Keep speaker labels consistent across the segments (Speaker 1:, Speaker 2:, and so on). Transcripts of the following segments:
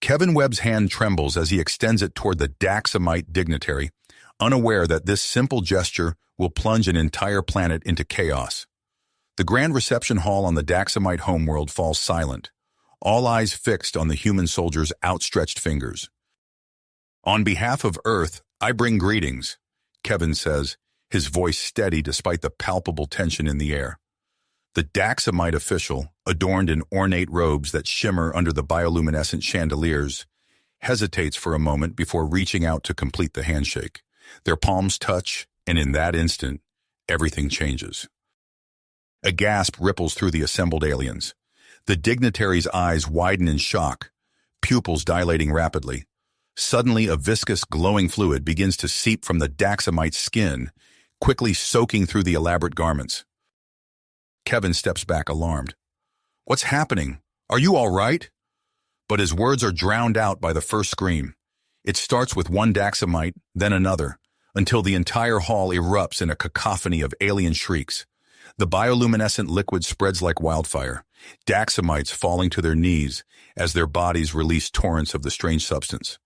Speaker 1: Kevin Webb's hand trembles as he extends it toward the Daxamite dignitary, unaware that this simple gesture will plunge an entire planet into chaos. The grand reception hall on the Daxamite homeworld falls silent, all eyes fixed on the human soldier's outstretched fingers. "On behalf of Earth, I bring greetings," Kevin says, his voice steady despite the palpable tension in the air. The Daxamite official, adorned in ornate robes that shimmer under the bioluminescent chandeliers, hesitates for a moment before reaching out to complete the handshake. Their palms touch, and in that instant, everything changes. A gasp ripples through the assembled aliens. The dignitary's eyes widen in shock, pupils dilating rapidly. Suddenly, a viscous, glowing fluid begins to seep from the Daxamite's skin, quickly soaking through the elaborate garments. Kevin steps back, alarmed. "What's happening? Are you all right?" But his words are drowned out by the first scream. It starts with one Daxamite, then another, until the entire hall erupts in a cacophony of alien shrieks. The bioluminescent liquid spreads like wildfire, Daxamites falling to their knees as their bodies release torrents of the strange substance.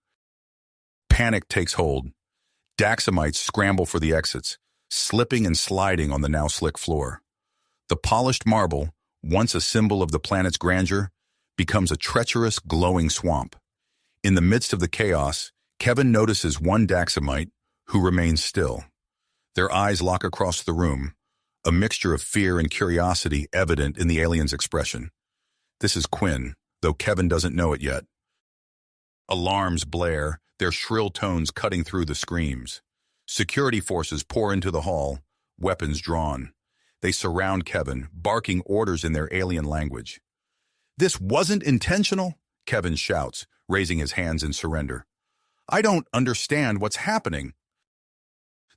Speaker 1: Panic takes hold. Daxamites scramble for the exits, slipping and sliding on the now slick floor. The polished marble, once a symbol of the planet's grandeur, becomes a treacherous, glowing swamp. In the midst of the chaos, Kevin notices one Daxamite who remains still. Their eyes lock across the room, a mixture of fear and curiosity evident in the alien's expression. This is Quinn, though Kevin doesn't know it yet. Alarms blare, their shrill tones cutting through the screams. Security forces pour into the hall, weapons drawn. They surround Kevin, barking orders in their alien language. "This wasn't intentional," Kevin shouts, raising his hands in surrender. "I don't understand what's happening."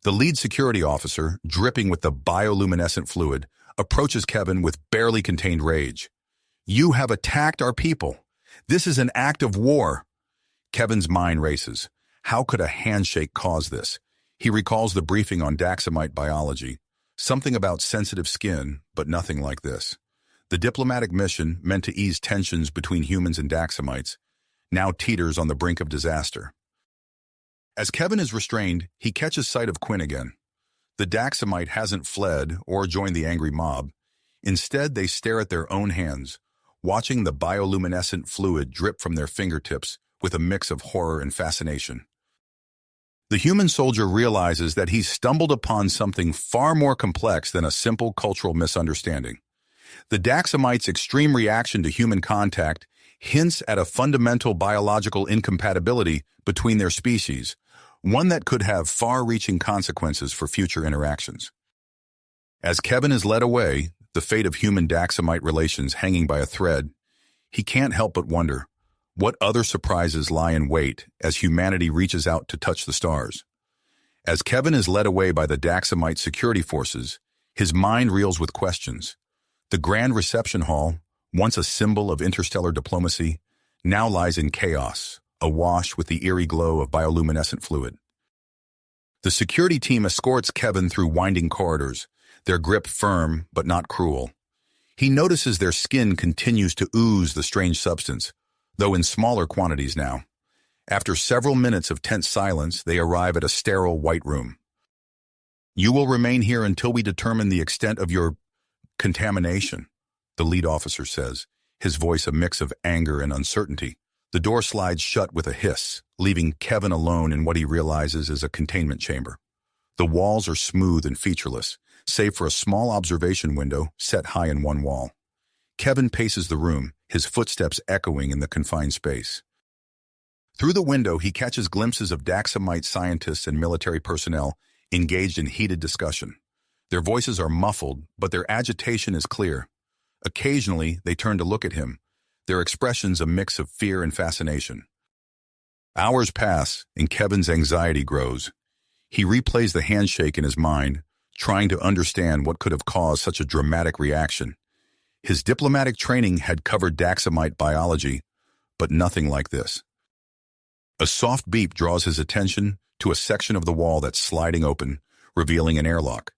Speaker 1: The lead security officer, dripping with the bioluminescent fluid, approaches Kevin with barely contained rage. "You have attacked our people. This is an act of war." Kevin's mind races. How could a handshake cause this? He recalls the briefing on Daxamite biology. Something about sensitive skin, but nothing like this. The diplomatic mission, meant to ease tensions between humans and Daxamites, now teeters on the brink of disaster. As Kevin is restrained, he catches sight of Quinn again. The Daxamite hasn't fled or joined the angry mob. Instead, they stare at their own hands, watching the bioluminescent fluid drip from their fingertips with a mix of horror and fascination. The human soldier realizes that he's stumbled upon something far more complex than a simple cultural misunderstanding. The Daxamite's extreme reaction to human contact hints at a fundamental biological incompatibility between their species, one that could have far-reaching consequences for future interactions. As Kevin is led away, the fate of human Daxamite relations hanging by a thread, he can't help but wonder, what other surprises lie in wait as humanity reaches out to touch the stars? As Kevin is led away by the Daxamite security forces, his mind reels with questions. The grand reception hall, once a symbol of interstellar diplomacy, now lies in chaos, awash with the eerie glow of bioluminescent fluid. The security team escorts Kevin through winding corridors, their grip firm but not cruel. He notices their skin continues to ooze the strange substance, though in smaller quantities now. After several minutes of tense silence, they arrive at a sterile white room. "You will remain here until we determine the extent of your contamination," the lead officer says, his voice a mix of anger and uncertainty. The door slides shut with a hiss, leaving Kevin alone in what he realizes is a containment chamber. The walls are smooth and featureless, save for a small observation window set high in one wall. Kevin paces the room, his footsteps echoing in the confined space. Through the window, he catches glimpses of Daxamite scientists and military personnel engaged in heated discussion. Their voices are muffled, but their agitation is clear. Occasionally, they turn to look at him, their expressions a mix of fear and fascination. Hours pass, and Kevin's anxiety grows. He replays the handshake in his mind, trying to understand what could have caused such a dramatic reaction. His diplomatic training had covered Daxamite biology, but nothing like this. A soft beep draws his attention to a section of the wall that's sliding open, revealing an airlock.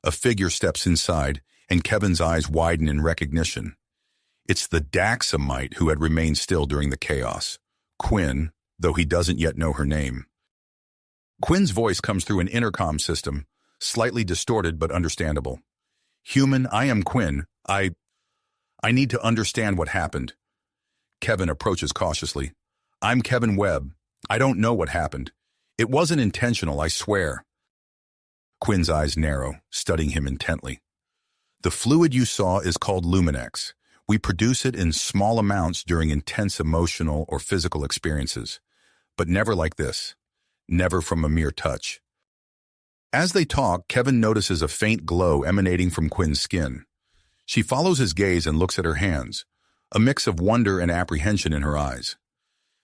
Speaker 1: A figure steps inside, and Kevin's eyes widen in recognition. It's the Daxamite who had remained still during the chaos, Quinn, though he doesn't yet know her name. Quinn's voice comes through an intercom system, slightly distorted but understandable. Human, I am Quinn. I need to understand what happened. Kevin approaches cautiously. I'm Kevin Webb. I don't know what happened. It wasn't intentional, I swear. Quinn's eyes narrow, studying him intently. The fluid you saw is called Luminex. We produce it in small amounts during intense emotional or physical experiences, but never like this. Never from a mere touch. As they talk, Kevin notices a faint glow emanating from Quinn's skin. She follows his gaze and looks at her hands, a mix of wonder and apprehension in her eyes.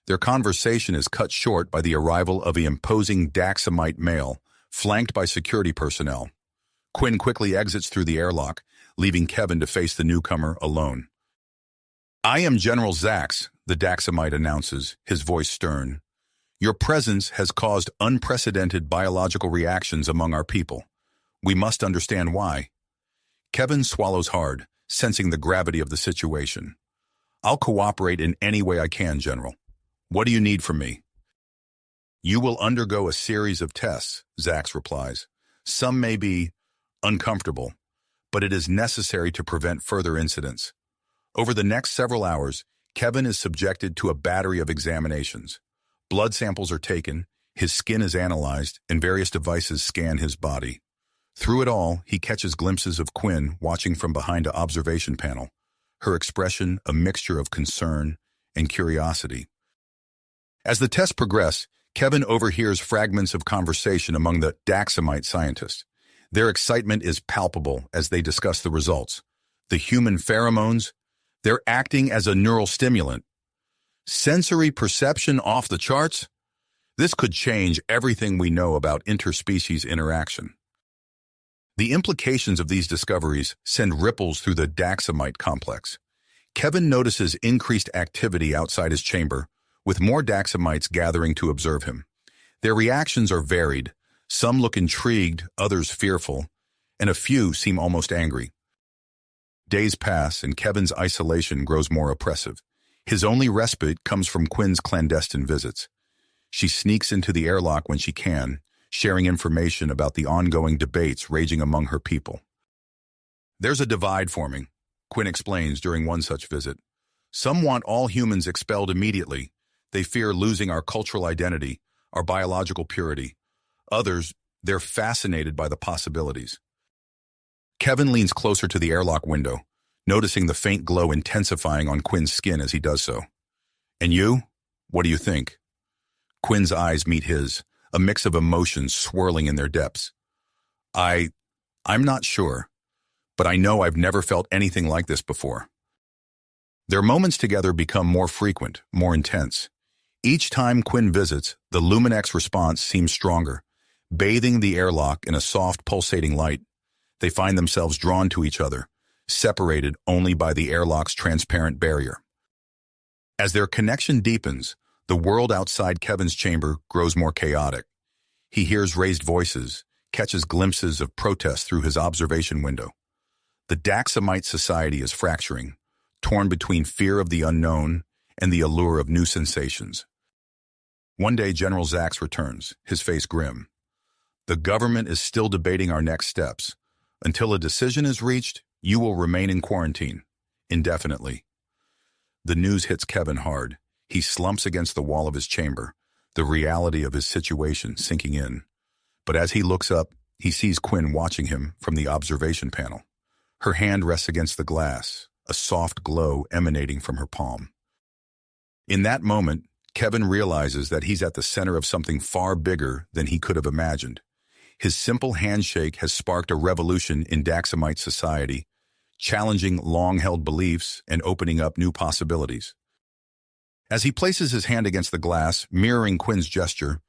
Speaker 1: Their conversation is cut short by the arrival of an imposing Daxamite male, flanked by security personnel. Quinn quickly exits through the airlock, leaving Kevin to face the newcomer alone. I am General Zax, the Daxamite announces, his voice stern. Your presence has caused unprecedented biological reactions among our people. We must understand why. Kevin swallows hard, sensing the gravity of the situation. I'll cooperate in any way I can, General. What do you need from me? You will undergo a series of tests, Zax replies. Some may be uncomfortable, but it is necessary to prevent further incidents. Over the next several hours, Kevin is subjected to a battery of examinations. Blood samples are taken, his skin is analyzed, and various devices scan his body. Through it all, he catches glimpses of Quinn watching from behind an observation panel, her expression a mixture of concern and curiosity. As the tests progress, Kevin overhears fragments of conversation among the Daxamite scientists. Their excitement is palpable as they discuss the results. The human pheromones, they're acting as a neural stimulant. Sensory perception off the charts? This could change everything we know about interspecies interaction. The implications of these discoveries send ripples through the Daxamite complex. Kevin notices increased activity outside his chamber, with more Daxamites gathering to observe him. Their reactions are varied. Some look intrigued, others fearful, and a few seem almost angry. Days pass, and Kevin's isolation grows more oppressive. His only respite comes from Quinn's clandestine visits. She sneaks into the airlock when she can, sharing information about the ongoing debates raging among her people. There's a divide forming, Quinn explains during one such visit. Some want all humans expelled immediately. They fear losing our cultural identity, our biological purity. Others, they're fascinated by the possibilities. Kevin leans closer to the airlock window, noticing the faint glow intensifying on Quinn's skin as he does so. And you? What do you think? Quinn's eyes meet his, a mix of emotions swirling in their depths. I'm not sure, but I know I've never felt anything like this before. Their moments together become more frequent, more intense. Each time Quinn visits, the Luminex response seems stronger, bathing the airlock in a soft, pulsating light. They find themselves drawn to each other, separated only by the airlock's transparent barrier. As their connection deepens, the world outside Kevin's chamber grows more chaotic. He hears raised voices, catches glimpses of protest through his observation window. The Daxamite society is fracturing, torn between fear of the unknown and the allure of new sensations. One day, General Zax returns, his face grim. The government is still debating our next steps. Until a decision is reached, you will remain in quarantine, indefinitely. The news hits Kevin hard. He slumps against the wall of his chamber, the reality of his situation sinking in. But as he looks up, he sees Quinn watching him from the observation panel. Her hand rests against the glass, a soft glow emanating from her palm. In that moment, Kevin realizes that he's at the center of something far bigger than he could have imagined. His simple handshake has sparked a revolution in Daxamite society, challenging long-held beliefs and opening up new possibilities. As he places his hand against the glass, mirroring Quinn's gesture,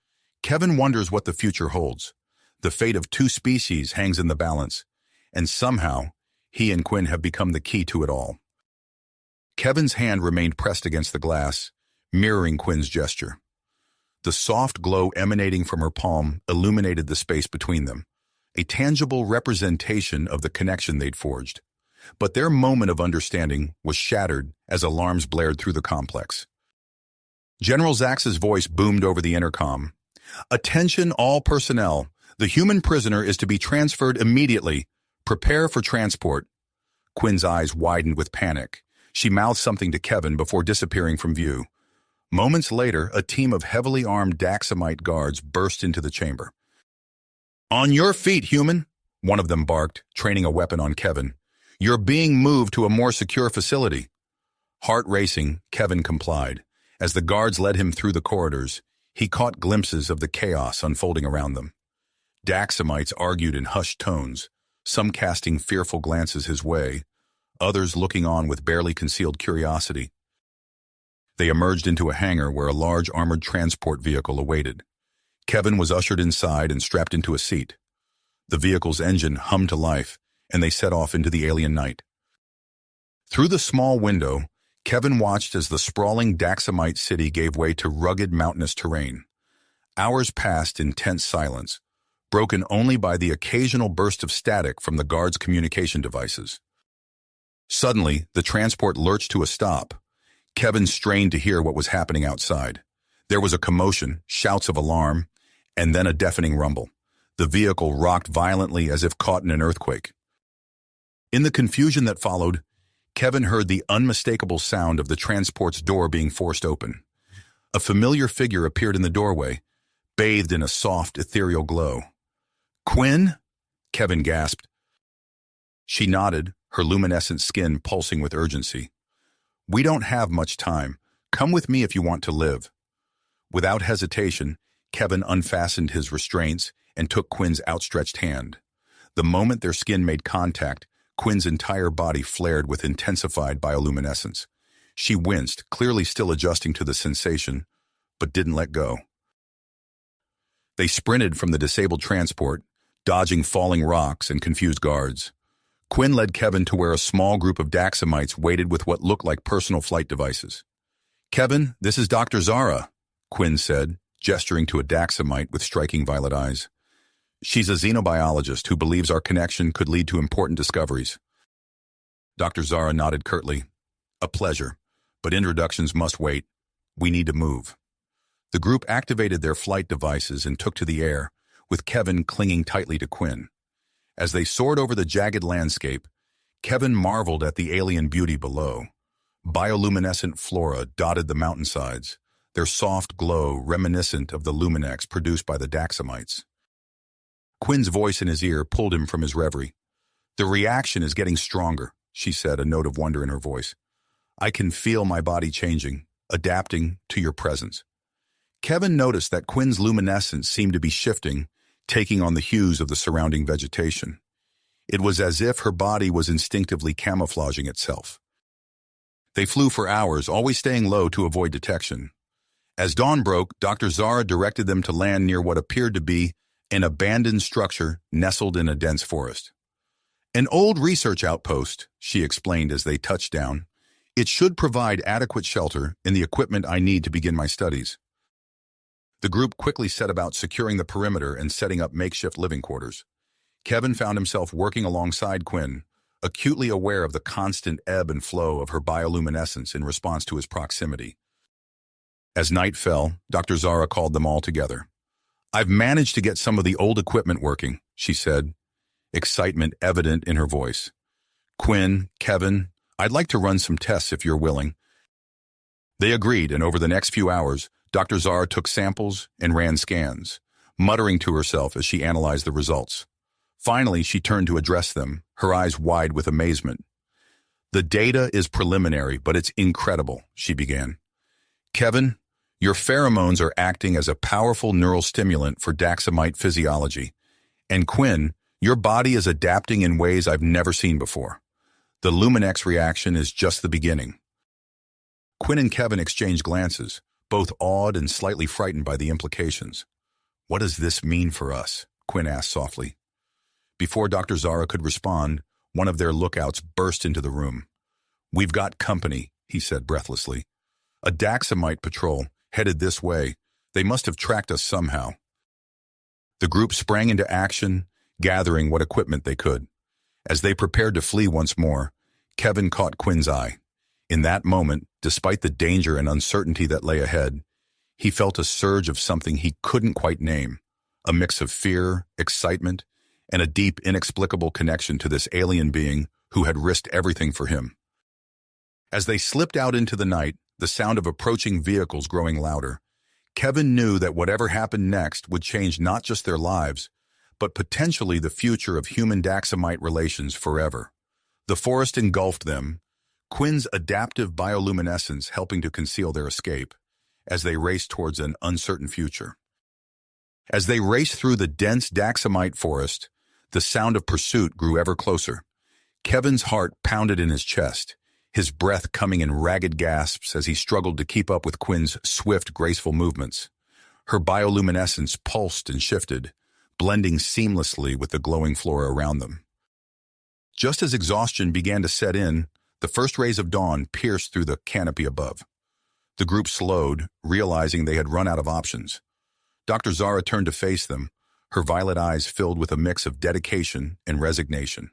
Speaker 1: Kevin wonders what the future holds. The fate of two species hangs in the balance, and somehow, he and Quinn have become the key to it all. Kevin's hand remained pressed against the glass, mirroring Quinn's gesture. The soft glow emanating from her palm illuminated the space between them, a tangible representation of the connection they'd forged. But their moment of understanding was shattered as alarms blared through the complex. General Zax's voice boomed over the intercom. "Attention all personnel. The human prisoner is to be transferred immediately. Prepare for transport." Quinn's eyes widened with panic. She mouthed something to Kevin before disappearing from view. Moments later, a team of heavily armed Daxamite guards burst into the chamber. "On your feet, human," one of them barked, training a weapon on Kevin. "You're being moved to a more secure facility." Heart racing, Kevin complied. As the guards led him through the corridors, he caught glimpses of the chaos unfolding around them. Daxamites argued in hushed tones, some casting fearful glances his way, others looking on with barely concealed curiosity. They emerged into a hangar where a large armored transport vehicle awaited. Kevin was ushered inside and strapped into a seat. The vehicle's engine hummed to life, and they set off into the alien night. Through the small window, Kevin watched as the sprawling Daxamite city gave way to rugged mountainous terrain. Hours passed in tense silence, broken only by the occasional burst of static from the guards' communication devices. Suddenly, the transport lurched to a stop. Kevin strained to hear what was happening outside. There was a commotion, shouts of alarm, and then a deafening rumble. The vehicle rocked violently as if caught in an earthquake. In the confusion that followed, Kevin heard the unmistakable sound of the transport's door being forced open. A familiar figure appeared in the doorway, bathed in a soft, ethereal glow. "Quinn?" Kevin gasped. She nodded, her luminescent skin pulsing with urgency. "We don't have much time. Come with me if you want to live." Without hesitation, Kevin unfastened his restraints and took Quinn's outstretched hand. The moment their skin made contact, Quinn's entire body flared with intensified bioluminescence. She winced, clearly still adjusting to the sensation, but didn't let go. They sprinted from the disabled transport, dodging falling rocks and confused guards. Quinn led Kevin to where a small group of Daxamites waited with what looked like personal flight devices. "Kevin, this is Dr. Zara," Quinn said, gesturing to a Daxamite with striking violet eyes. "She's a xenobiologist who believes our connection could lead to important discoveries." Dr. Zara nodded curtly. "A pleasure, but introductions must wait. We need to move." The group activated their flight devices and took to the air, with Kevin clinging tightly to Quinn. As they soared over the jagged landscape, Kevin marveled at the alien beauty below. Bioluminescent flora dotted the mountainsides, their soft glow reminiscent of the luminex produced by the Daxamites. Quinn's voice in his ear pulled him from his reverie. "The reaction is getting stronger," she said, a note of wonder in her voice. "I can feel my body changing, adapting to your presence." Kevin noticed that Quinn's luminescence seemed to be shifting, taking on the hues of the surrounding vegetation. It was as if her body was instinctively camouflaging itself. They flew for hours, always staying low to avoid detection. As dawn broke, Dr. Zara directed them to land near what appeared to be an abandoned structure nestled in a dense forest. "An old research outpost," she explained as they touched down. "It should provide adequate shelter and the equipment I need to begin my studies." The group quickly set about securing the perimeter and setting up makeshift living quarters. Kevin found himself working alongside Quinn, acutely aware of the constant ebb and flow of her bioluminescence in response to his proximity. As night fell, Dr. Zara called them all together. "I've managed to get some of the old equipment working," she said, excitement evident in her voice. "Quinn, Kevin, I'd like to run some tests if you're willing." They agreed, and over the next few hours, Dr. Zara took samples and ran scans, muttering to herself as she analyzed the results. Finally, she turned to address them, her eyes wide with amazement. "The data is preliminary, but it's incredible," she began. "Kevin, your pheromones are acting as a powerful neural stimulant for Daxamite physiology. And Quinn, your body is adapting in ways I've never seen before. The Luminex reaction is just the beginning." Quinn and Kevin exchanged glances, both awed and slightly frightened by the implications. "What does this mean for us?" Quinn asked softly. Before Dr. Zara could respond, one of their lookouts burst into the room. "We've got company," he said breathlessly. "A Daxamite patrol, headed this way. They must have tracked us somehow." The group sprang into action, gathering what equipment they could. As they prepared to flee once more, Kevin caught Quinn's eye. In that moment, despite the danger and uncertainty that lay ahead, He felt a surge of something he couldn't quite name, a mix of fear, excitement, and a deep, inexplicable connection to this alien being who had risked everything for him. As they slipped out into the night, the sound of approaching vehicles growing louder, Kevin knew that whatever happened next would change not just their lives, but potentially the future of human-Daxamite relations forever. The forest engulfed them, Quinn's adaptive bioluminescence helping to conceal their escape, as they raced towards an uncertain future. As they raced through the dense Daxamite forest, the sound of pursuit grew ever closer. Kevin's heart pounded in his chest, his breath coming in ragged gasps as he struggled to keep up with Quinn's swift, graceful movements. Her bioluminescence pulsed and shifted, blending seamlessly with the glowing flora around them. Just as exhaustion began to set in, the first rays of dawn pierced through the canopy above. The group slowed, realizing they had run out of options. Dr. Zara turned to face them, her violet eyes filled with a mix of dedication and resignation.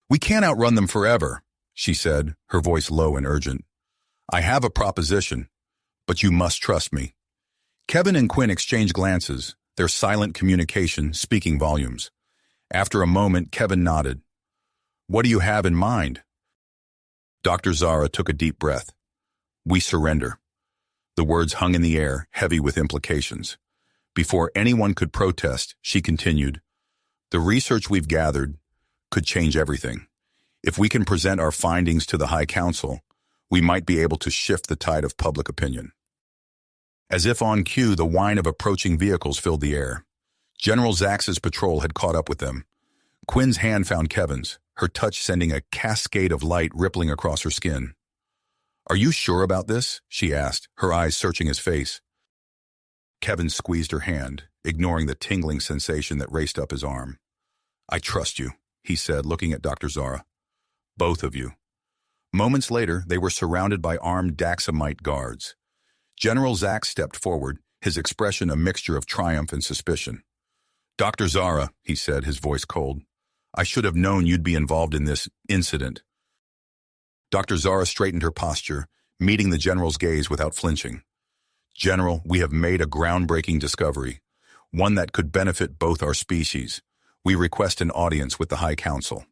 Speaker 1: "We can't outrun them forever," she said, her voice low and urgent. "I have a proposition, but you must trust me." Kevin and Quinn exchanged glances, their silent communication speaking volumes. After a moment, Kevin nodded. "What do you have in mind?" Dr. Zara took a deep breath. "We surrender." The words hung in the air, heavy with implications. Before anyone could protest, she continued, "The research we've gathered could change everything. If we can present our findings to the High Council, we might be able to shift the tide of public opinion." As if on cue, the whine of approaching vehicles filled the air. General Zax's patrol had caught up with them. Quinn's hand found Kevin's, her touch sending a cascade of light rippling across her skin. "Are you sure about this?" she asked, her eyes searching his face. Kevin squeezed her hand, ignoring the tingling sensation that raced up his arm. "I trust you," he said, looking at Dr. Zara. "Both of you." Moments later, they were surrounded by armed Daxamite guards. General Zax stepped forward, his expression a mixture of triumph and suspicion. "Dr. Zara," he said, his voice cold, "I should have known you'd be involved in this incident." Dr. Zara straightened her posture, meeting the general's gaze without flinching. "General, we have made a groundbreaking discovery, one that could benefit both our species. We request an audience with the High Council."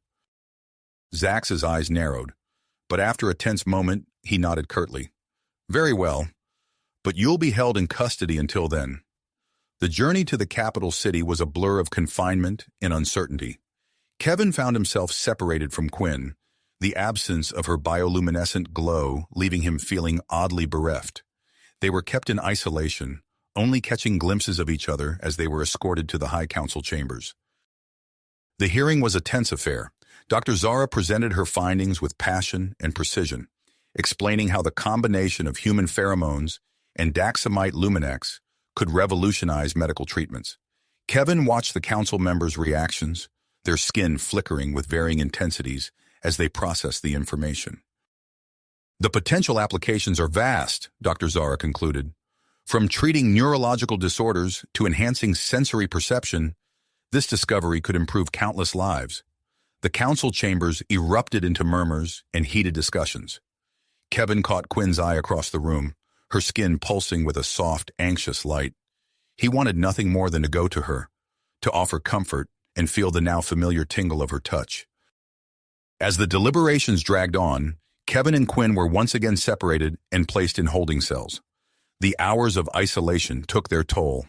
Speaker 1: Zax's eyes narrowed, but after a tense moment, he nodded curtly. "Very well, but you'll be held in custody until then." The journey to the capital city was a blur of confinement and uncertainty. Kevin found himself separated from Quinn, the absence of her bioluminescent glow leaving him feeling oddly bereft. They were kept in isolation, only catching glimpses of each other as they were escorted to the High Council chambers. The hearing was a tense affair. Dr. Zara presented her findings with passion and precision, explaining how the combination of human pheromones and Daxamite luminex could revolutionize medical treatments. Kevin watched the council members' reactions, their skin flickering with varying intensities as they processed the information. "The potential applications are vast," Dr. Zara concluded. "From treating neurological disorders to enhancing sensory perception, this discovery could improve countless lives." The council chambers erupted into murmurs and heated discussions. Kevin caught Quinn's eye across the room, her skin pulsing with a soft, anxious light. He wanted nothing more than to go to her, to offer comfort and feel the now familiar tingle of her touch. As the deliberations dragged on, Kevin and Quinn were once again separated and placed in holding cells. The hours of isolation took their toll.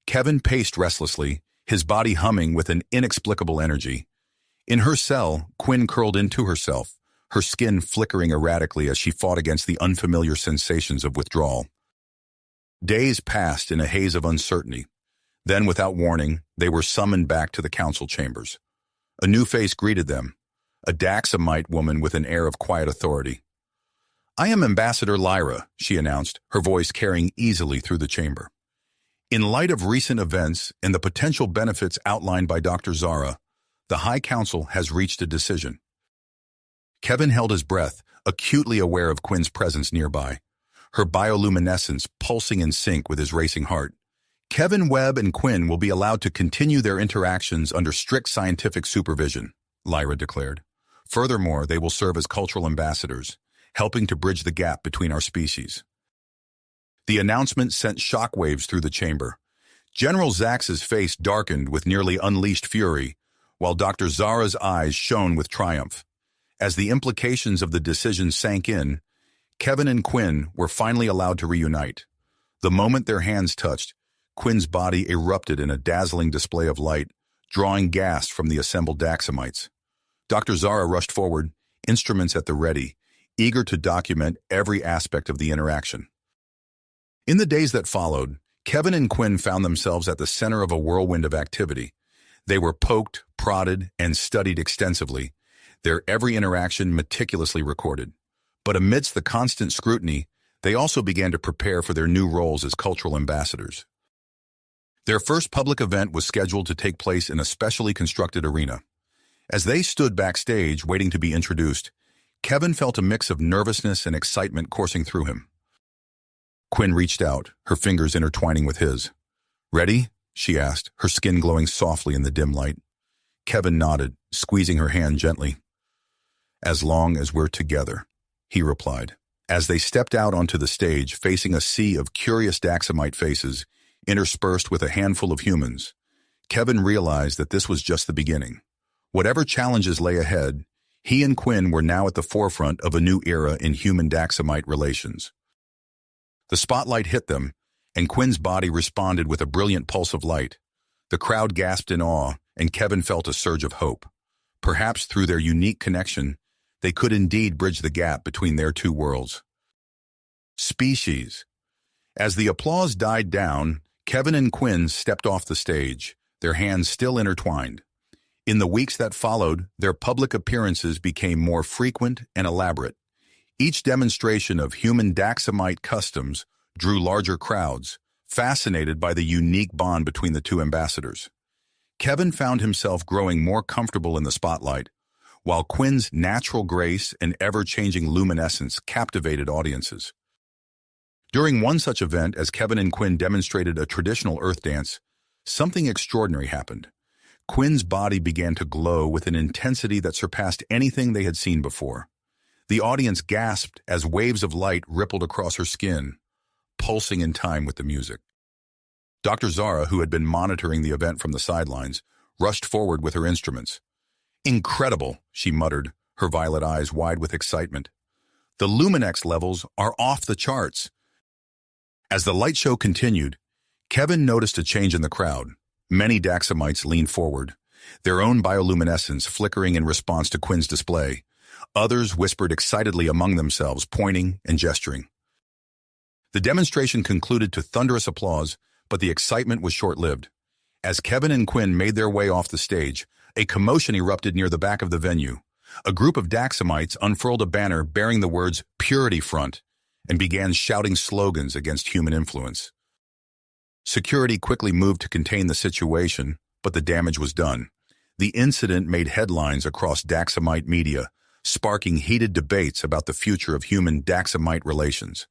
Speaker 1: Kevin paced restlessly, his body humming with an inexplicable energy. In her cell, Quinn curled into herself, her skin flickering erratically as she fought against the unfamiliar sensations of withdrawal. Days passed in a haze of uncertainty. Then, without warning, they were summoned back to the council chambers. A new face greeted them, a Daxamite woman with an air of quiet authority. "I am Ambassador Lyra," she announced, her voice carrying easily through the chamber. "In light of recent events and the potential benefits outlined by Dr. Zara, the High Council has reached a decision." Kevin held his breath, acutely aware of Quinn's presence nearby, her bioluminescence pulsing in sync with his racing heart. Kevin, Webb, and Quinn will be allowed to continue their interactions under strict scientific supervision, Lyra declared. Furthermore, they will serve as cultural ambassadors, helping to bridge the gap between our species. The announcement sent shockwaves through the chamber. General Zax's face darkened with nearly unleashed fury, while Dr. Zara's eyes shone with triumph. As the implications of the decision sank in, Kevin and Quinn were finally allowed to reunite. The moment their hands touched, Quinn's body erupted in a dazzling display of light, drawing gasps from the assembled Daxamites. Dr. Zara rushed forward, instruments at the ready, eager to document every aspect of the interaction. In the days that followed, Kevin and Quinn found themselves at the center of a whirlwind of activity. They were poked, prodded, and studied extensively, their every interaction meticulously recorded. But amidst the constant scrutiny, they also began to prepare for their new roles as cultural ambassadors. Their first public event was scheduled to take place in a specially constructed arena. As they stood backstage waiting to be introduced, Kevin felt a mix of nervousness and excitement coursing through him. Quinn reached out, her fingers intertwining with his. "Ready?" she asked, her skin glowing softly in the dim light. Kevin nodded, squeezing her hand gently. "As long as we're together," he replied. As they stepped out onto the stage, facing a sea of curious Daxamite faces, interspersed with a handful of humans, Kevin realized that this was just the beginning. Whatever challenges lay ahead, he and Quinn were now at the forefront of a new era in human Daxamite relations. The spotlight hit them, and Quinn's body responded with a brilliant pulse of light. The crowd gasped in awe, and Kevin felt a surge of hope. Perhaps through their unique connection, they could indeed bridge the gap between their two worlds. Species. As the applause died down, Kevin and Quinn stepped off the stage, their hands still intertwined. In the weeks that followed, their public appearances became more frequent and elaborate. Each demonstration of human Daxamite customs drew larger crowds, fascinated by the unique bond between the two ambassadors. Kevin found himself growing more comfortable in the spotlight, while Quinn's natural grace and ever-changing luminescence captivated audiences. During one such event, as Kevin and Quinn demonstrated a traditional earth dance, something extraordinary happened. Quinn's body began to glow with an intensity that surpassed anything they had seen before. The audience gasped as waves of light rippled across her skin, pulsing in time with the music. Dr. Zara, who had been monitoring the event from the sidelines, rushed forward with her instruments. "Incredible," she muttered, her violet eyes wide with excitement. "The Luminex levels are off the charts." As the light show continued, Kevin noticed a change in the crowd. Many Daxamites leaned forward, their own bioluminescence flickering in response to Quinn's display. Others whispered excitedly among themselves, pointing and gesturing. The demonstration concluded to thunderous applause, but the excitement was short-lived. As Kevin and Quinn made their way off the stage, a commotion erupted near the back of the venue. A group of Daxamites unfurled a banner bearing the words "Purity Front" and began shouting slogans against human influence. Security quickly moved to contain the situation, but the damage was done. The incident made headlines across Daxamite media, sparking heated debates about the future of human Daxamite relations.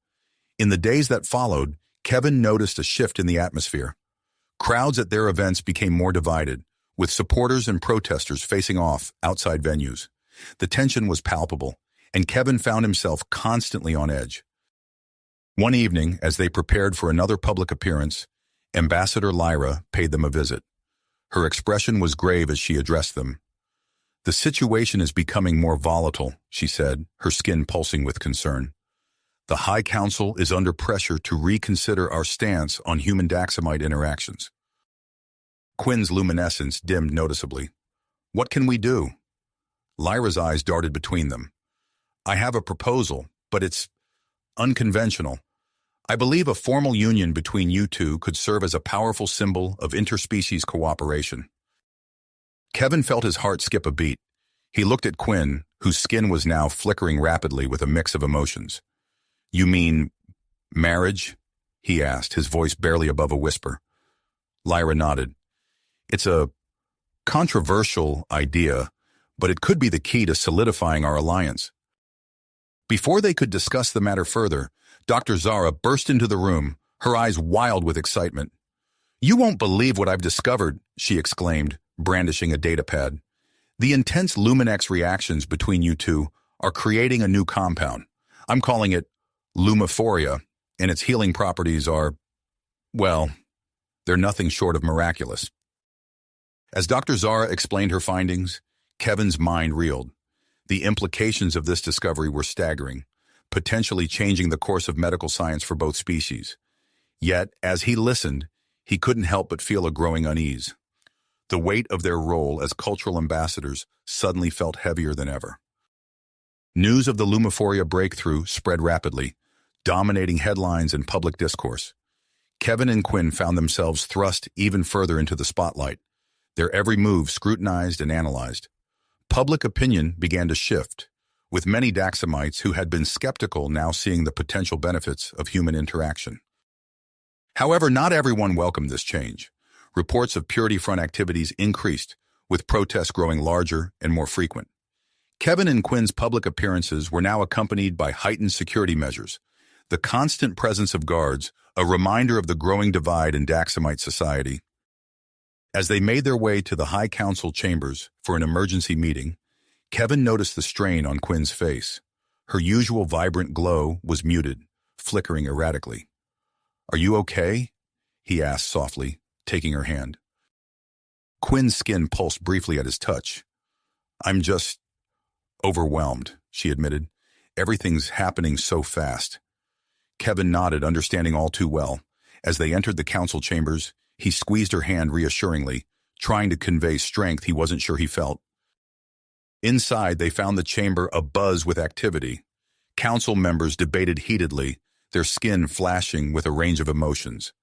Speaker 1: In the days that followed, Kevin noticed a shift in the atmosphere. Crowds at their events became more divided, with supporters and protesters facing off outside venues. The tension was palpable, and Kevin found himself constantly on edge. One evening, as they prepared for another public appearance, Ambassador Lyra paid them a visit. Her expression was grave as she addressed them. "The situation is becoming more volatile," she said, her skin pulsing with concern. "The High Council is under pressure to reconsider our stance on human Daxamite interactions." Quinn's luminescence dimmed noticeably. "What can we do?" Lyra's eyes darted between them. "I have a proposal, but it's unconventional. I believe a formal union between you two could serve as a powerful symbol of interspecies cooperation." Kevin felt his heart skip a beat. He looked at Quinn, whose skin was now flickering rapidly with a mix of emotions. "You mean marriage?" he asked, his voice barely above a whisper. Lyra nodded. "It's a controversial idea, but it could be the key to solidifying our alliance." Before they could discuss the matter further, Dr. Zara burst into the room, her eyes wild with excitement. "You won't believe what I've discovered," she exclaimed, brandishing a datapad. "The intense Luminex reactions between you two are creating a new compound. I'm calling it lumiphoria, and its healing properties are, well, they're nothing short of miraculous. As Dr. Zara explained her findings, Kevin's mind reeled. The implications of this discovery were staggering, potentially changing the course of medical science for both species. Yet, as he listened, he couldn't help but feel a growing unease. The weight of their role as cultural ambassadors suddenly felt heavier than ever. News of the Lumiphoria breakthrough spread rapidly, dominating headlines and public discourse. Kevin and Quinn found themselves thrust even further into the spotlight, their every move scrutinized and analyzed. Public opinion began to shift, with many Daxamites who had been skeptical now seeing the potential benefits of human interaction. However, not everyone welcomed this change. Reports of Purity Front activities increased, with protests growing larger and more frequent. Kevin and Quinn's public appearances were now accompanied by heightened security measures. The constant presence of guards, a reminder of the growing divide in Daxamite society. As they made their way to the High Council chambers for an emergency meeting, Kevin noticed the strain on Quinn's face. Her usual vibrant glow was muted, flickering erratically. "Are you okay?" he asked softly, taking her hand. Quinn's skin pulsed briefly at his touch. "I'm just overwhelmed," she admitted. "Everything's happening so fast." Kevin nodded, understanding all too well. As they entered the council chambers, he squeezed her hand reassuringly, trying to convey strength he wasn't sure he felt. Inside, they found the chamber abuzz with activity. Council members debated heatedly, their skin flashing with a range of emotions.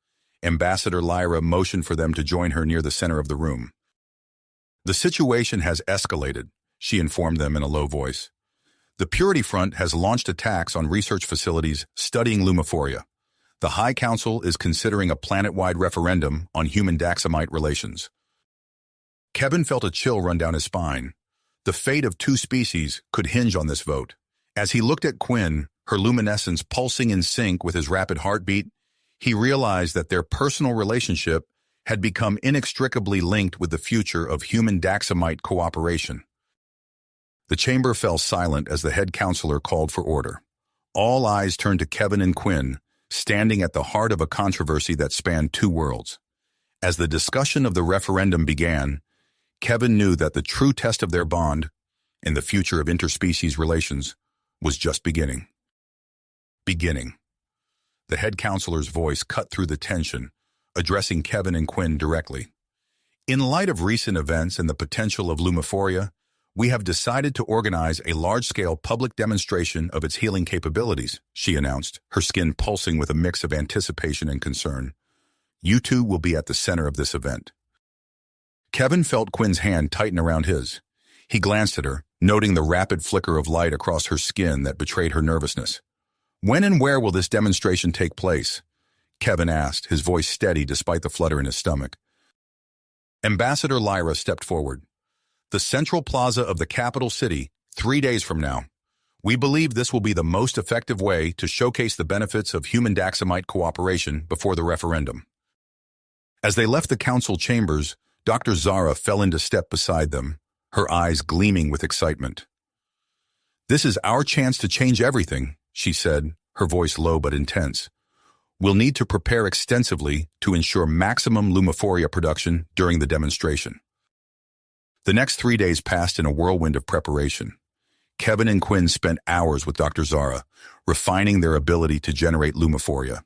Speaker 1: Ambassador Lyra motioned for them to join her near the center of the room. "The situation has escalated," she informed them in a low voice. "The Purity Front has launched attacks on research facilities studying Lumiphoria. The High Council is considering a planet-wide referendum on human-Daxamite relations." Kevin felt a chill run down his spine. The fate of two species could hinge on this vote. As he looked at Quinn, her luminescence pulsing in sync with his rapid heartbeat, he realized that their personal relationship had become inextricably linked with the future of human-Daxamite cooperation. The chamber fell silent as the head counselor called for order. All eyes turned to Kevin and Quinn, standing at the heart of a controversy that spanned two worlds. As the discussion of the referendum began, Kevin knew that the true test of their bond, and the future of interspecies relations, was just beginning. The head counselor's voice cut through the tension, addressing Kevin and Quinn directly. "In light of recent events and the potential of Lumiphoria, we have decided to organize a large-scale public demonstration of its healing capabilities," she announced, her skin pulsing with a mix of anticipation and concern. "You two will be at the center of this event." Kevin felt Quinn's hand tighten around his. He glanced at her, noting the rapid flicker of light across her skin that betrayed her nervousness. "When and where will this demonstration take place?" Kevin asked, his voice steady despite the flutter in his stomach. Ambassador Lyra stepped forward. "The central plaza of the capital city, 3 days from now. We believe this will be the most effective way to showcase the benefits of human-Daxamite cooperation before the referendum." As they left the council chambers, Dr. Zara fell into step beside them, her eyes gleaming with excitement. "This is our chance to change everything," she said, her voice low but intense. "We'll need to prepare extensively to ensure maximum Lumiphoria production during the demonstration." The next 3 days passed in a whirlwind of preparation. Kevin and Quinn spent hours with Dr. Zara, refining their ability to generate Lumiphoria.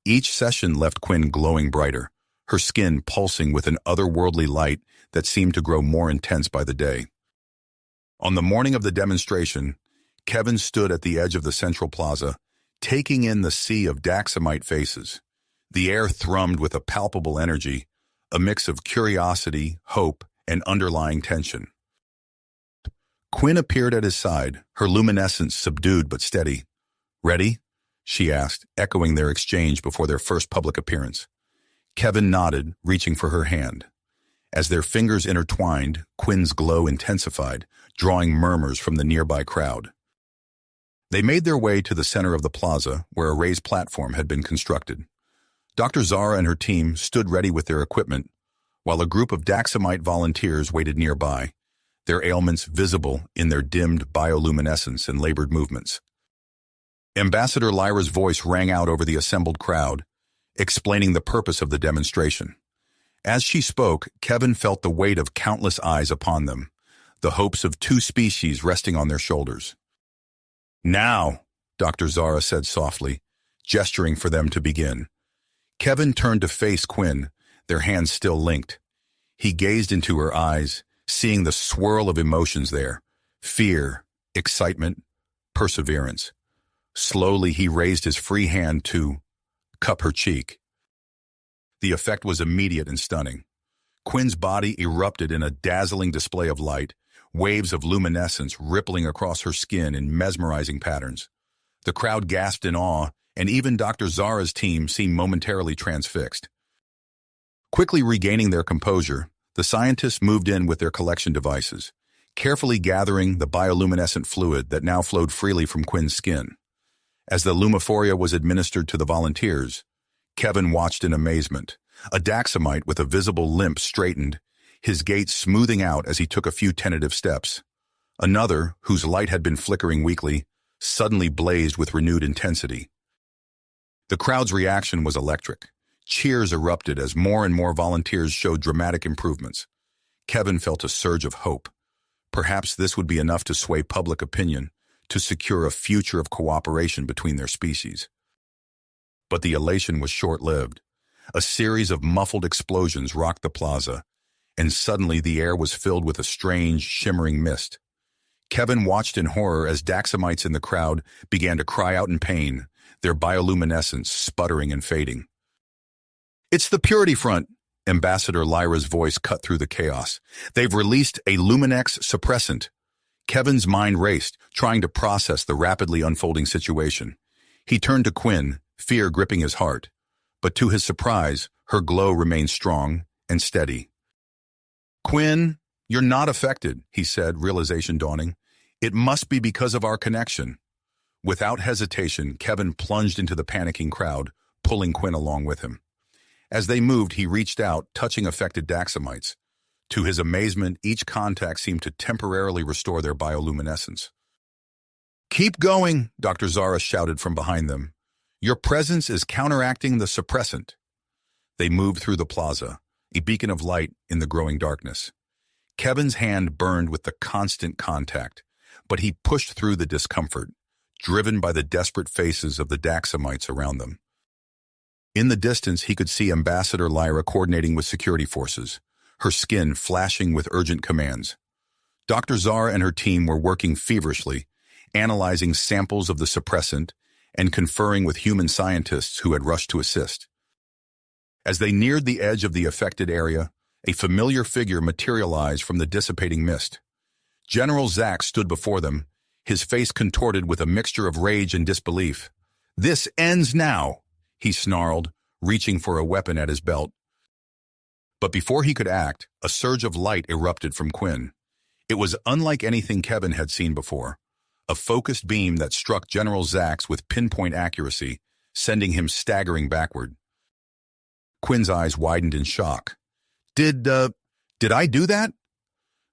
Speaker 1: Each session left Quinn glowing brighter, her skin pulsing with an otherworldly light that seemed to grow more intense by the day. On the morning of the demonstration, Kevin stood at the edge of the central plaza, taking in the sea of Daxamite faces. The air thrummed with a palpable energy, a mix of curiosity, hope, and underlying tension. Quinn appeared at his side, her luminescence subdued but steady. "Ready?" she asked, echoing their exchange before their first public appearance. Kevin nodded, reaching for her hand. As their fingers intertwined, Quinn's glow intensified, drawing murmurs from the nearby crowd. They made their way to the center of the plaza, where a raised platform had been constructed. Dr. Zara and her team stood ready with their equipment, while a group of Daxamite volunteers waited nearby, their ailments visible in their dimmed bioluminescence and labored movements. Ambassador Lyra's voice rang out over the assembled crowd, explaining the purpose of the demonstration. As she spoke, Kevin felt the weight of countless eyes upon them, the hopes of two species resting on their shoulders. "Now," Dr. Zara said softly, gesturing for them to begin. Kevin turned to face Quinn, their hands still linked. He gazed into her eyes, seeing the swirl of emotions there: fear, excitement, perseverance. Slowly, he raised his free hand to cup her cheek. The effect was immediate and stunning. Quinn's body erupted in a dazzling display of light, waves of luminescence rippling across her skin in mesmerizing patterns. The crowd gasped in awe, and even Dr. Zara's team seemed momentarily transfixed. Quickly regaining their composure, the scientists moved in with their collection devices, carefully gathering the bioluminescent fluid that now flowed freely from Quinn's skin. As the lumiphoria was administered to the volunteers, Kevin watched in amazement. A Daxamite with a visible limp straightened, his gait smoothing out as he took a few tentative steps. Another, whose light had been flickering weakly, suddenly blazed with renewed intensity. The crowd's reaction was electric. Cheers erupted as more and more volunteers showed dramatic improvements. Kevin felt a surge of hope. Perhaps this would be enough to sway public opinion, to secure a future of cooperation between their species. But the elation was short-lived. A series of muffled explosions rocked the plaza, and suddenly the air was filled with a strange, shimmering mist. Kevin watched in horror as Daxamites in the crowd began to cry out in pain, their bioluminescence sputtering and fading. "It's the Purity Front," Ambassador Lyra's voice cut through the chaos. "They've released a Luminex suppressant." Kevin's mind raced, trying to process the rapidly unfolding situation. He turned to Quinn, fear gripping his heart. But to his surprise, her glow remained strong and steady. "Quinn, you're not affected," he said, realization dawning. "It must be because of our connection." Without hesitation, Kevin plunged into the panicking crowd, pulling Quinn along with him. As they moved, he reached out, touching affected Daxamites. To his amazement, each contact seemed to temporarily restore their bioluminescence. "Keep going," Dr. Zara shouted from behind them. "Your presence is counteracting the suppressant." They moved through the plaza, a beacon of light in the growing darkness. Kevin's hand burned with the constant contact, but he pushed through the discomfort, driven by the desperate faces of the Daxamites around them. In the distance, he could see Ambassador Lyra coordinating with security forces, her skin flashing with urgent commands. Dr. Zara and her team were working feverishly, analyzing samples of the suppressant and conferring with human scientists who had rushed to assist. As they neared the edge of the affected area, a familiar figure materialized from the dissipating mist. General Zack stood before them, his face contorted with a mixture of rage and disbelief. "This ends now," he snarled, reaching for a weapon at his belt. But before he could act, a surge of light erupted from Quinn. It was unlike anything Kevin had seen before. A focused beam that struck General Zax with pinpoint accuracy, sending him staggering backward. Quinn's eyes widened in shock. Did I do that?"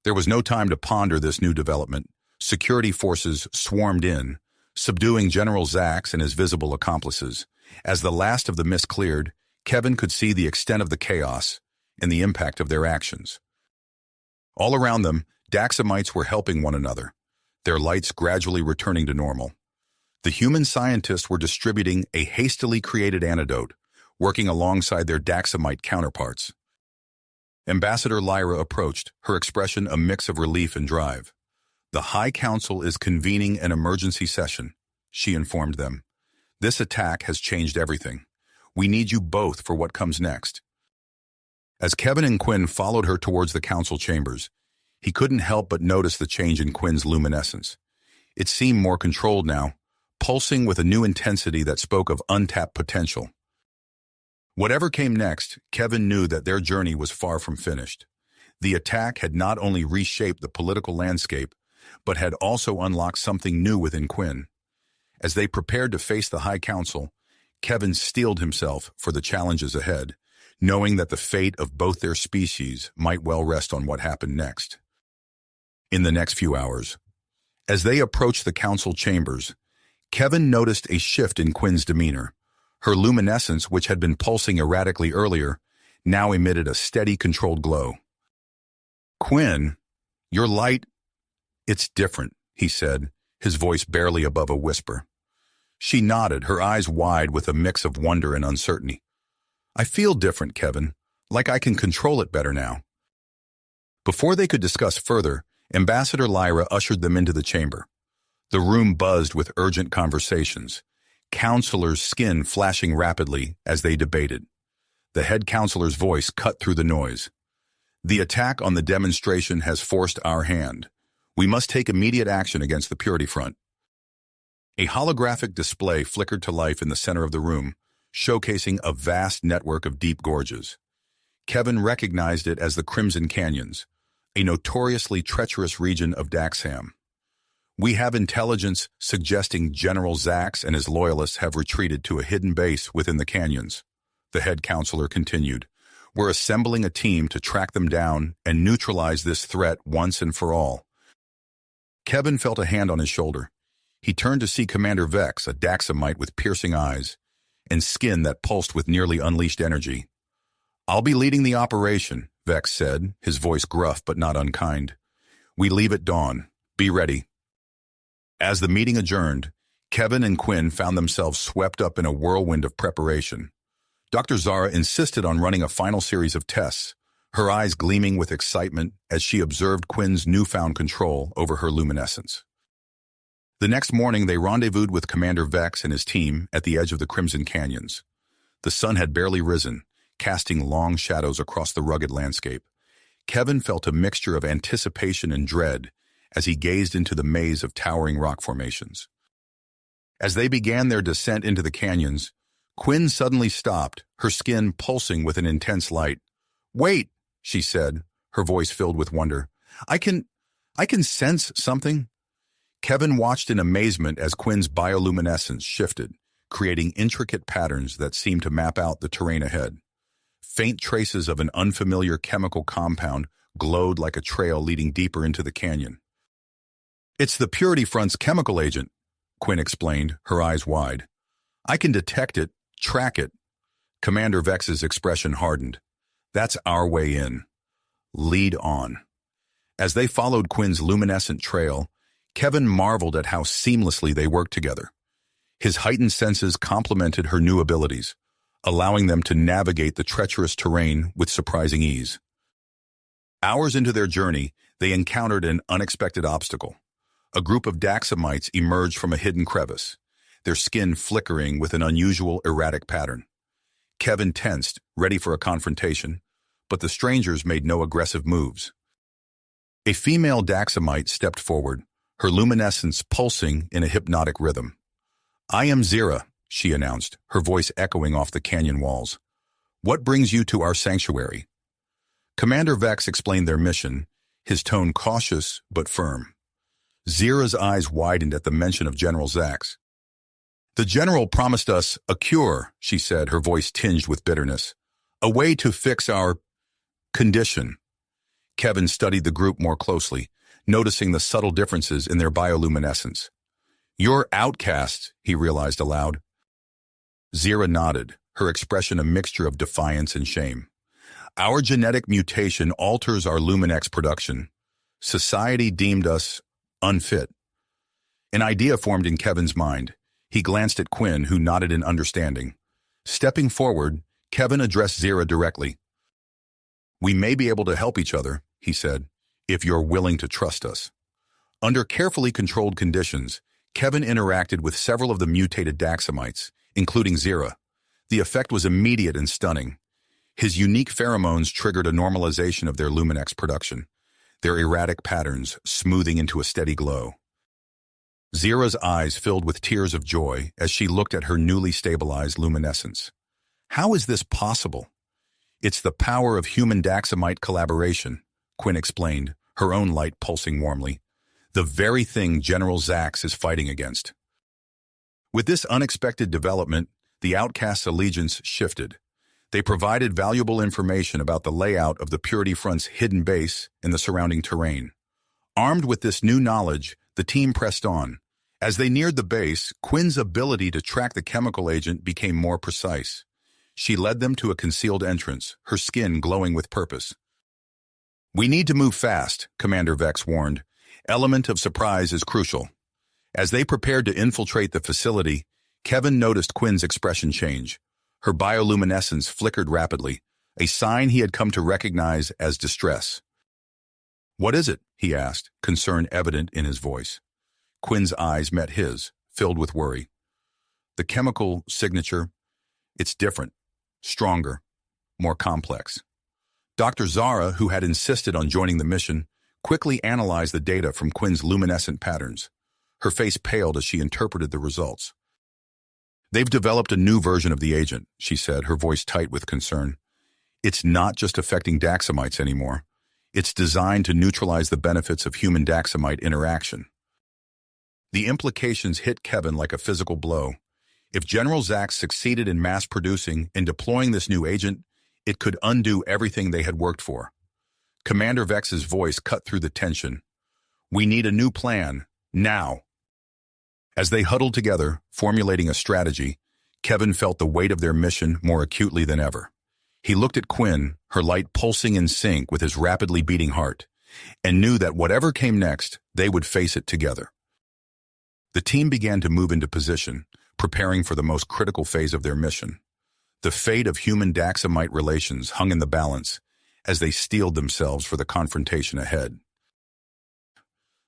Speaker 1: There was no time to ponder this new development. Security forces swarmed in, subduing General Zax and his visible accomplices. As the last of the mist cleared, Kevin could see the extent of the chaos and the impact of their actions. All around them, Daxamites were helping one another, their lights gradually returning to normal. The human scientists were distributing a hastily created antidote, working alongside their Daxamite counterparts. Ambassador Lyra approached, her expression a mix of relief and drive. "The High Council is convening an emergency session," she informed them. "This attack has changed everything. We need you both for what comes next." As Kevin and Quinn followed her towards the council chambers, he couldn't help but notice the change in Quinn's luminescence. It seemed more controlled now, pulsing with a new intensity that spoke of untapped potential. Whatever came next, Kevin knew that their journey was far from finished. The attack had not only reshaped the political landscape, but had also unlocked something new within Quinn. As they prepared to face the High Council, Kevin steeled himself for the challenges ahead, knowing that the fate of both their species might well rest on what happened next. In the next few hours, as they approached the council chambers, Kevin noticed a shift in Quinn's demeanor. Her luminescence, which had been pulsing erratically earlier, now emitted a steady, controlled glow. "Quinn, your light, it's different," he said, his voice barely above a whisper. She nodded, her eyes wide with a mix of wonder and uncertainty. "I feel different, Kevin, like I can control it better now." Before they could discuss further, Ambassador Lyra ushered them into the chamber. The room buzzed with urgent conversations, counselors' skin flashing rapidly as they debated. The head counselor's voice cut through the noise. "The attack on the demonstration has forced our hand. We must take immediate action against the Purity Front." A holographic display flickered to life in the center of the room, showcasing a vast network of deep gorges. Kevin recognized it as the Crimson Canyons, a notoriously treacherous region of Daxham. "We have intelligence suggesting General Zax and his loyalists have retreated to a hidden base within the canyons," the head counselor continued. "We're assembling a team to track them down and neutralize this threat once and for all." Kevin felt a hand on his shoulder. He turned to see Commander Vex, a Daxamite with piercing eyes and skin that pulsed with nearly unleashed energy. "I'll be leading the operation," Vex said, his voice gruff but not unkind. "We leave at dawn. Be ready." As the meeting adjourned, Kevin and Quinn found themselves swept up in a whirlwind of preparation. Dr. Zara insisted on running a final series of tests, her eyes gleaming with excitement as she observed Quinn's newfound control over her luminescence. The next morning, they rendezvoused with Commander Vex and his team at the edge of the Crimson Canyons. The sun had barely risen, casting long shadows across the rugged landscape. Kevin felt a mixture of anticipation and dread as he gazed into the maze of towering rock formations. As they began their descent into the canyons, Quinn suddenly stopped, her skin pulsing with an intense light. "Wait," she said, her voice filled with wonder. I can sense something." Kevin watched in amazement as Quinn's bioluminescence shifted, creating intricate patterns that seemed to map out the terrain ahead. Faint traces of an unfamiliar chemical compound glowed like a trail leading deeper into the canyon. "It's the Purity Front's chemical agent," Quinn explained, her eyes wide. "I can detect it, track it." Commander Vex's expression hardened. "That's our way in. Lead on." As they followed Quinn's luminescent trail, Kevin marveled at how seamlessly they worked together. His heightened senses complemented her new abilities, allowing them to navigate the treacherous terrain with surprising ease. Hours into their journey, they encountered an unexpected obstacle. A group of Daxamites emerged from a hidden crevice, their skin flickering with an unusual, erratic pattern. Kevin tensed, ready for a confrontation, but the strangers made no aggressive moves. A female Daxamite stepped forward, her luminescence pulsing in a hypnotic rhythm. "I am Zira," she announced, her voice echoing off the canyon walls. "What brings you to our sanctuary?" Commander Vex explained their mission, his tone cautious but firm. Zira's eyes widened at the mention of General Zax. "The general promised us a cure," she said, her voice tinged with bitterness. "A way to fix our condition." Kevin studied the group more closely, noticing the subtle differences in their bioluminescence. "You're outcasts," he realized aloud. Zira nodded, her expression a mixture of defiance and shame. "Our genetic mutation alters our Luminex production. Society deemed us unfit." An idea formed in Kevin's mind. He glanced at Quinn, who nodded in understanding. Stepping forward, Kevin addressed Zira directly. "We may be able to help each other," he said, "if you're willing to trust us." Under carefully controlled conditions, Kevin interacted with several of the mutated Daxamites, including Zira. The effect was immediate and stunning. His unique pheromones triggered a normalization of their Luminex production, their erratic patterns smoothing into a steady glow. Zira's eyes filled with tears of joy as she looked at her newly stabilized luminescence. "How is this possible?" "It's the power of human Daxamite collaboration," Quinn explained, her own light pulsing warmly. "The very thing General Zax is fighting against." With this unexpected development, the outcasts' allegiance shifted. They provided valuable information about the layout of the Purity Front's hidden base and the surrounding terrain. Armed with this new knowledge, the team pressed on, As they neared the base, Quinn's ability to track the chemical agent became more precise. She led them to a concealed entrance, her skin glowing with purpose. "We need to move fast," Commander Vex warned. "Element of surprise is crucial." As they prepared to infiltrate the facility, Kevin noticed Quinn's expression change. Her bioluminescence flickered rapidly, a sign he had come to recognize as distress. "What is it?" he asked, concern evident in his voice. Quinn's eyes met his, filled with worry. "The chemical signature, it's different, stronger, more complex." Dr. Zara, who had insisted on joining the mission, quickly analyzed the data from Quinn's luminescent patterns. Her face paled as she interpreted the results. "They've developed a new version of the agent," she said, her voice tight with concern. "It's not just affecting Daxamites anymore. It's designed to neutralize the benefits of human-Daxamite interaction." The implications hit Kevin like a physical blow. If General Zax succeeded in mass-producing and deploying this new agent, it could undo everything they had worked for. Commander Vex's voice cut through the tension. "We need a new plan, now." As they huddled together, formulating a strategy, Kevin felt the weight of their mission more acutely than ever. He looked at Quinn, her light pulsing in sync with his rapidly beating heart, and knew that whatever came next, they would face it together. The team began to move into position, preparing for the most critical phase of their mission. The fate of human-Daxamite relations hung in the balance as they steeled themselves for the confrontation ahead.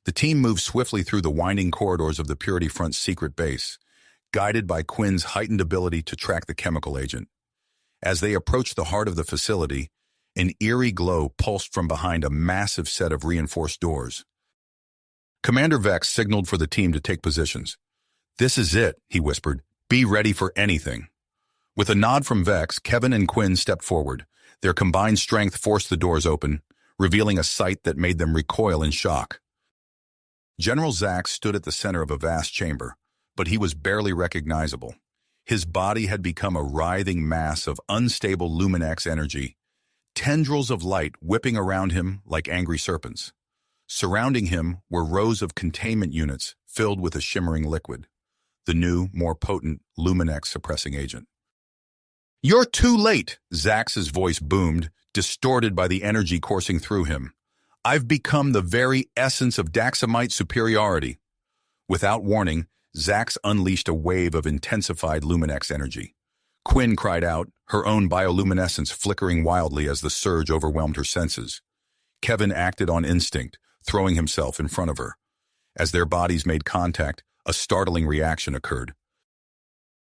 Speaker 1: The team moved swiftly through the winding corridors of the Purity Front's secret base, guided by Quinn's heightened ability to track the chemical agent. As they approached the heart of the facility, an eerie glow pulsed from behind a massive set of reinforced doors. Commander Vex signaled for the team to take positions. "This is it," he whispered. "Be ready for anything." With a nod from Vex, Kevin and Quinn stepped forward. Their combined strength forced the doors open, revealing a sight that made them recoil in shock. General Zax stood at the center of a vast chamber, but he was barely recognizable. His body had become a writhing mass of unstable Luminex energy, tendrils of light whipping around him like angry serpents. Surrounding him were rows of containment units filled with a shimmering liquid, the new, more potent Luminex-suppressing agent. "You're too late," Zax's voice boomed, distorted by the energy coursing through him. "I've become the very essence of Daxamite superiority." Without warning, Zax unleashed a wave of intensified Luminex energy. Quinn cried out, her own bioluminescence flickering wildly as the surge overwhelmed her senses. Kevin acted on instinct, throwing himself in front of her. As their bodies made contact, a startling reaction occurred.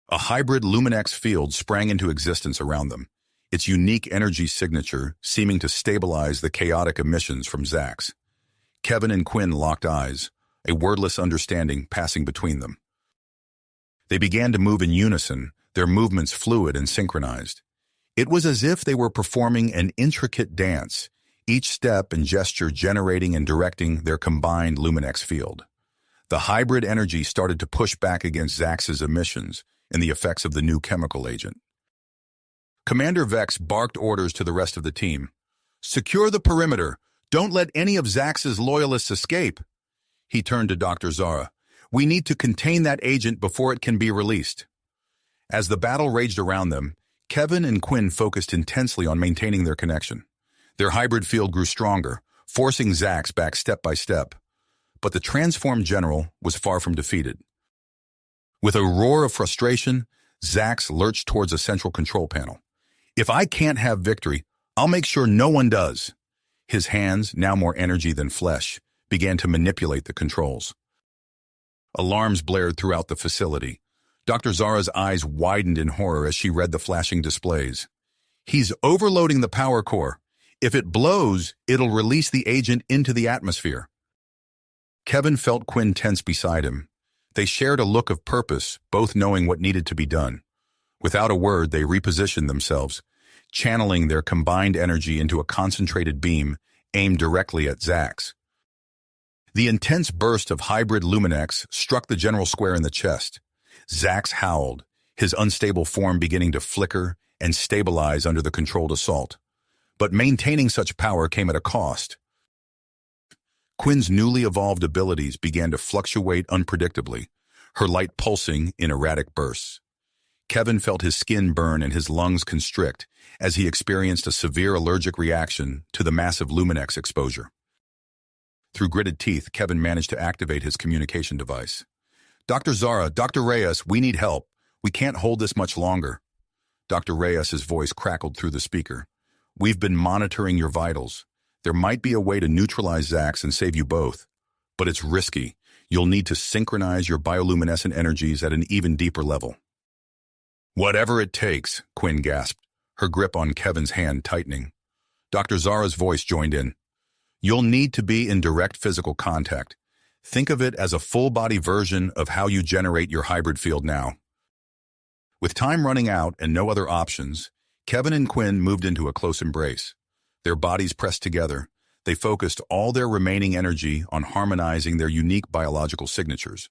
Speaker 1: A hybrid Luminex field sprang into existence around them, its unique energy signature seeming to stabilize the chaotic emissions from Zax. Kevin and Quinn locked eyes, a wordless understanding passing between them. They began to move in unison, their movements fluid and synchronized. It was as if they were performing an intricate dance, each step and gesture generating and directing their combined Luminex field. The hybrid energy started to push back against Zax's emissions and the effects of the new chemical agent. Commander Vex barked orders to the rest of the team. "Secure the perimeter. Don't let any of Zax's loyalists escape." He turned to Dr. Zara. "We need to contain that agent before it can be released." As the battle raged around them, Kevin and Quinn focused intensely on maintaining their connection. Their hybrid field grew stronger, forcing Zax back step by step. But the transformed general was far from defeated. With a roar of frustration, Zax lurched towards a central control panel. "If I can't have victory, I'll make sure no one does." His hands, now more energy than flesh, began to manipulate the controls. Alarms blared throughout the facility. Dr. Zara's eyes widened in horror as she read the flashing displays. "He's overloading the power core. If it blows, it'll release the agent into the atmosphere." Kevin felt Quinn tense beside him. They shared a look of purpose, both knowing what needed to be done. Without a word, they repositioned themselves, channeling their combined energy into a concentrated beam aimed directly at Zax. The intense burst of hybrid Luminex struck the general square in the chest. Zax howled, his unstable form beginning to flicker and stabilize under the controlled assault. But maintaining such power came at a cost. Quinn's newly evolved abilities began to fluctuate unpredictably, her light pulsing in erratic bursts. Kevin felt his skin burn and his lungs constrict as he experienced a severe allergic reaction to the massive Luminex exposure. Through gritted teeth, Kevin managed to activate his communication device. "Dr. Zara, Dr. Reyes, we need help. We can't hold this much longer." Dr. Reyes's voice crackled through the speaker. "We've been monitoring your vitals. There might be a way to neutralize Zax and save you both, but it's risky. You'll need to synchronize your bioluminescent energies at an even deeper level." "Whatever it takes," Quinn gasped, her grip on Kevin's hand tightening. Dr. Zara's voice joined in. "You'll need to be in direct physical contact. Think of it as a full-body version of how you generate your hybrid field now." With time running out and no other options, Kevin and Quinn moved into a close embrace. Their bodies pressed together. They focused all their remaining energy on harmonizing their unique biological signatures.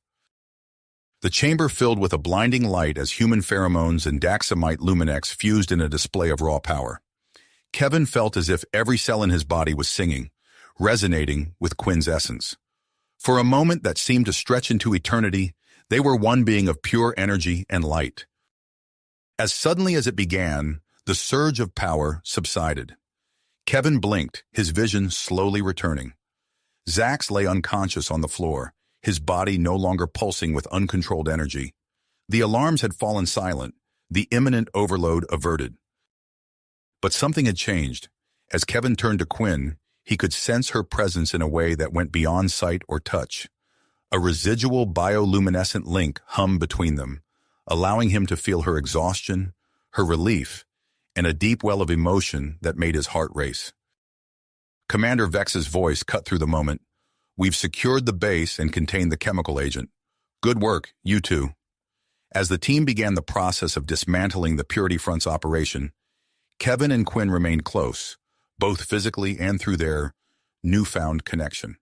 Speaker 1: The chamber filled with a blinding light as human pheromones and Daxamite Luminex fused in a display of raw power. Kevin felt as if every cell in his body was singing, resonating with Quinn's essence. For a moment that seemed to stretch into eternity, they were one being of pure energy and light. As suddenly as it began, the surge of power subsided. Kevin blinked, his vision slowly returning. Zax lay unconscious on the floor, his body no longer pulsing with uncontrolled energy. The alarms had fallen silent, the imminent overload averted. But something had changed. As Kevin turned to Quinn, he could sense her presence in a way that went beyond sight or touch. A residual bioluminescent link hummed between them, allowing him to feel her exhaustion, her relief, and a deep well of emotion that made his heart race. Commander Vex's voice cut through the moment. "We've secured the base and contained the chemical agent. Good work, you two." As the team began the process of dismantling the Purity Front's operation, Kevin and Quinn remained close, both physically and through their newfound connection.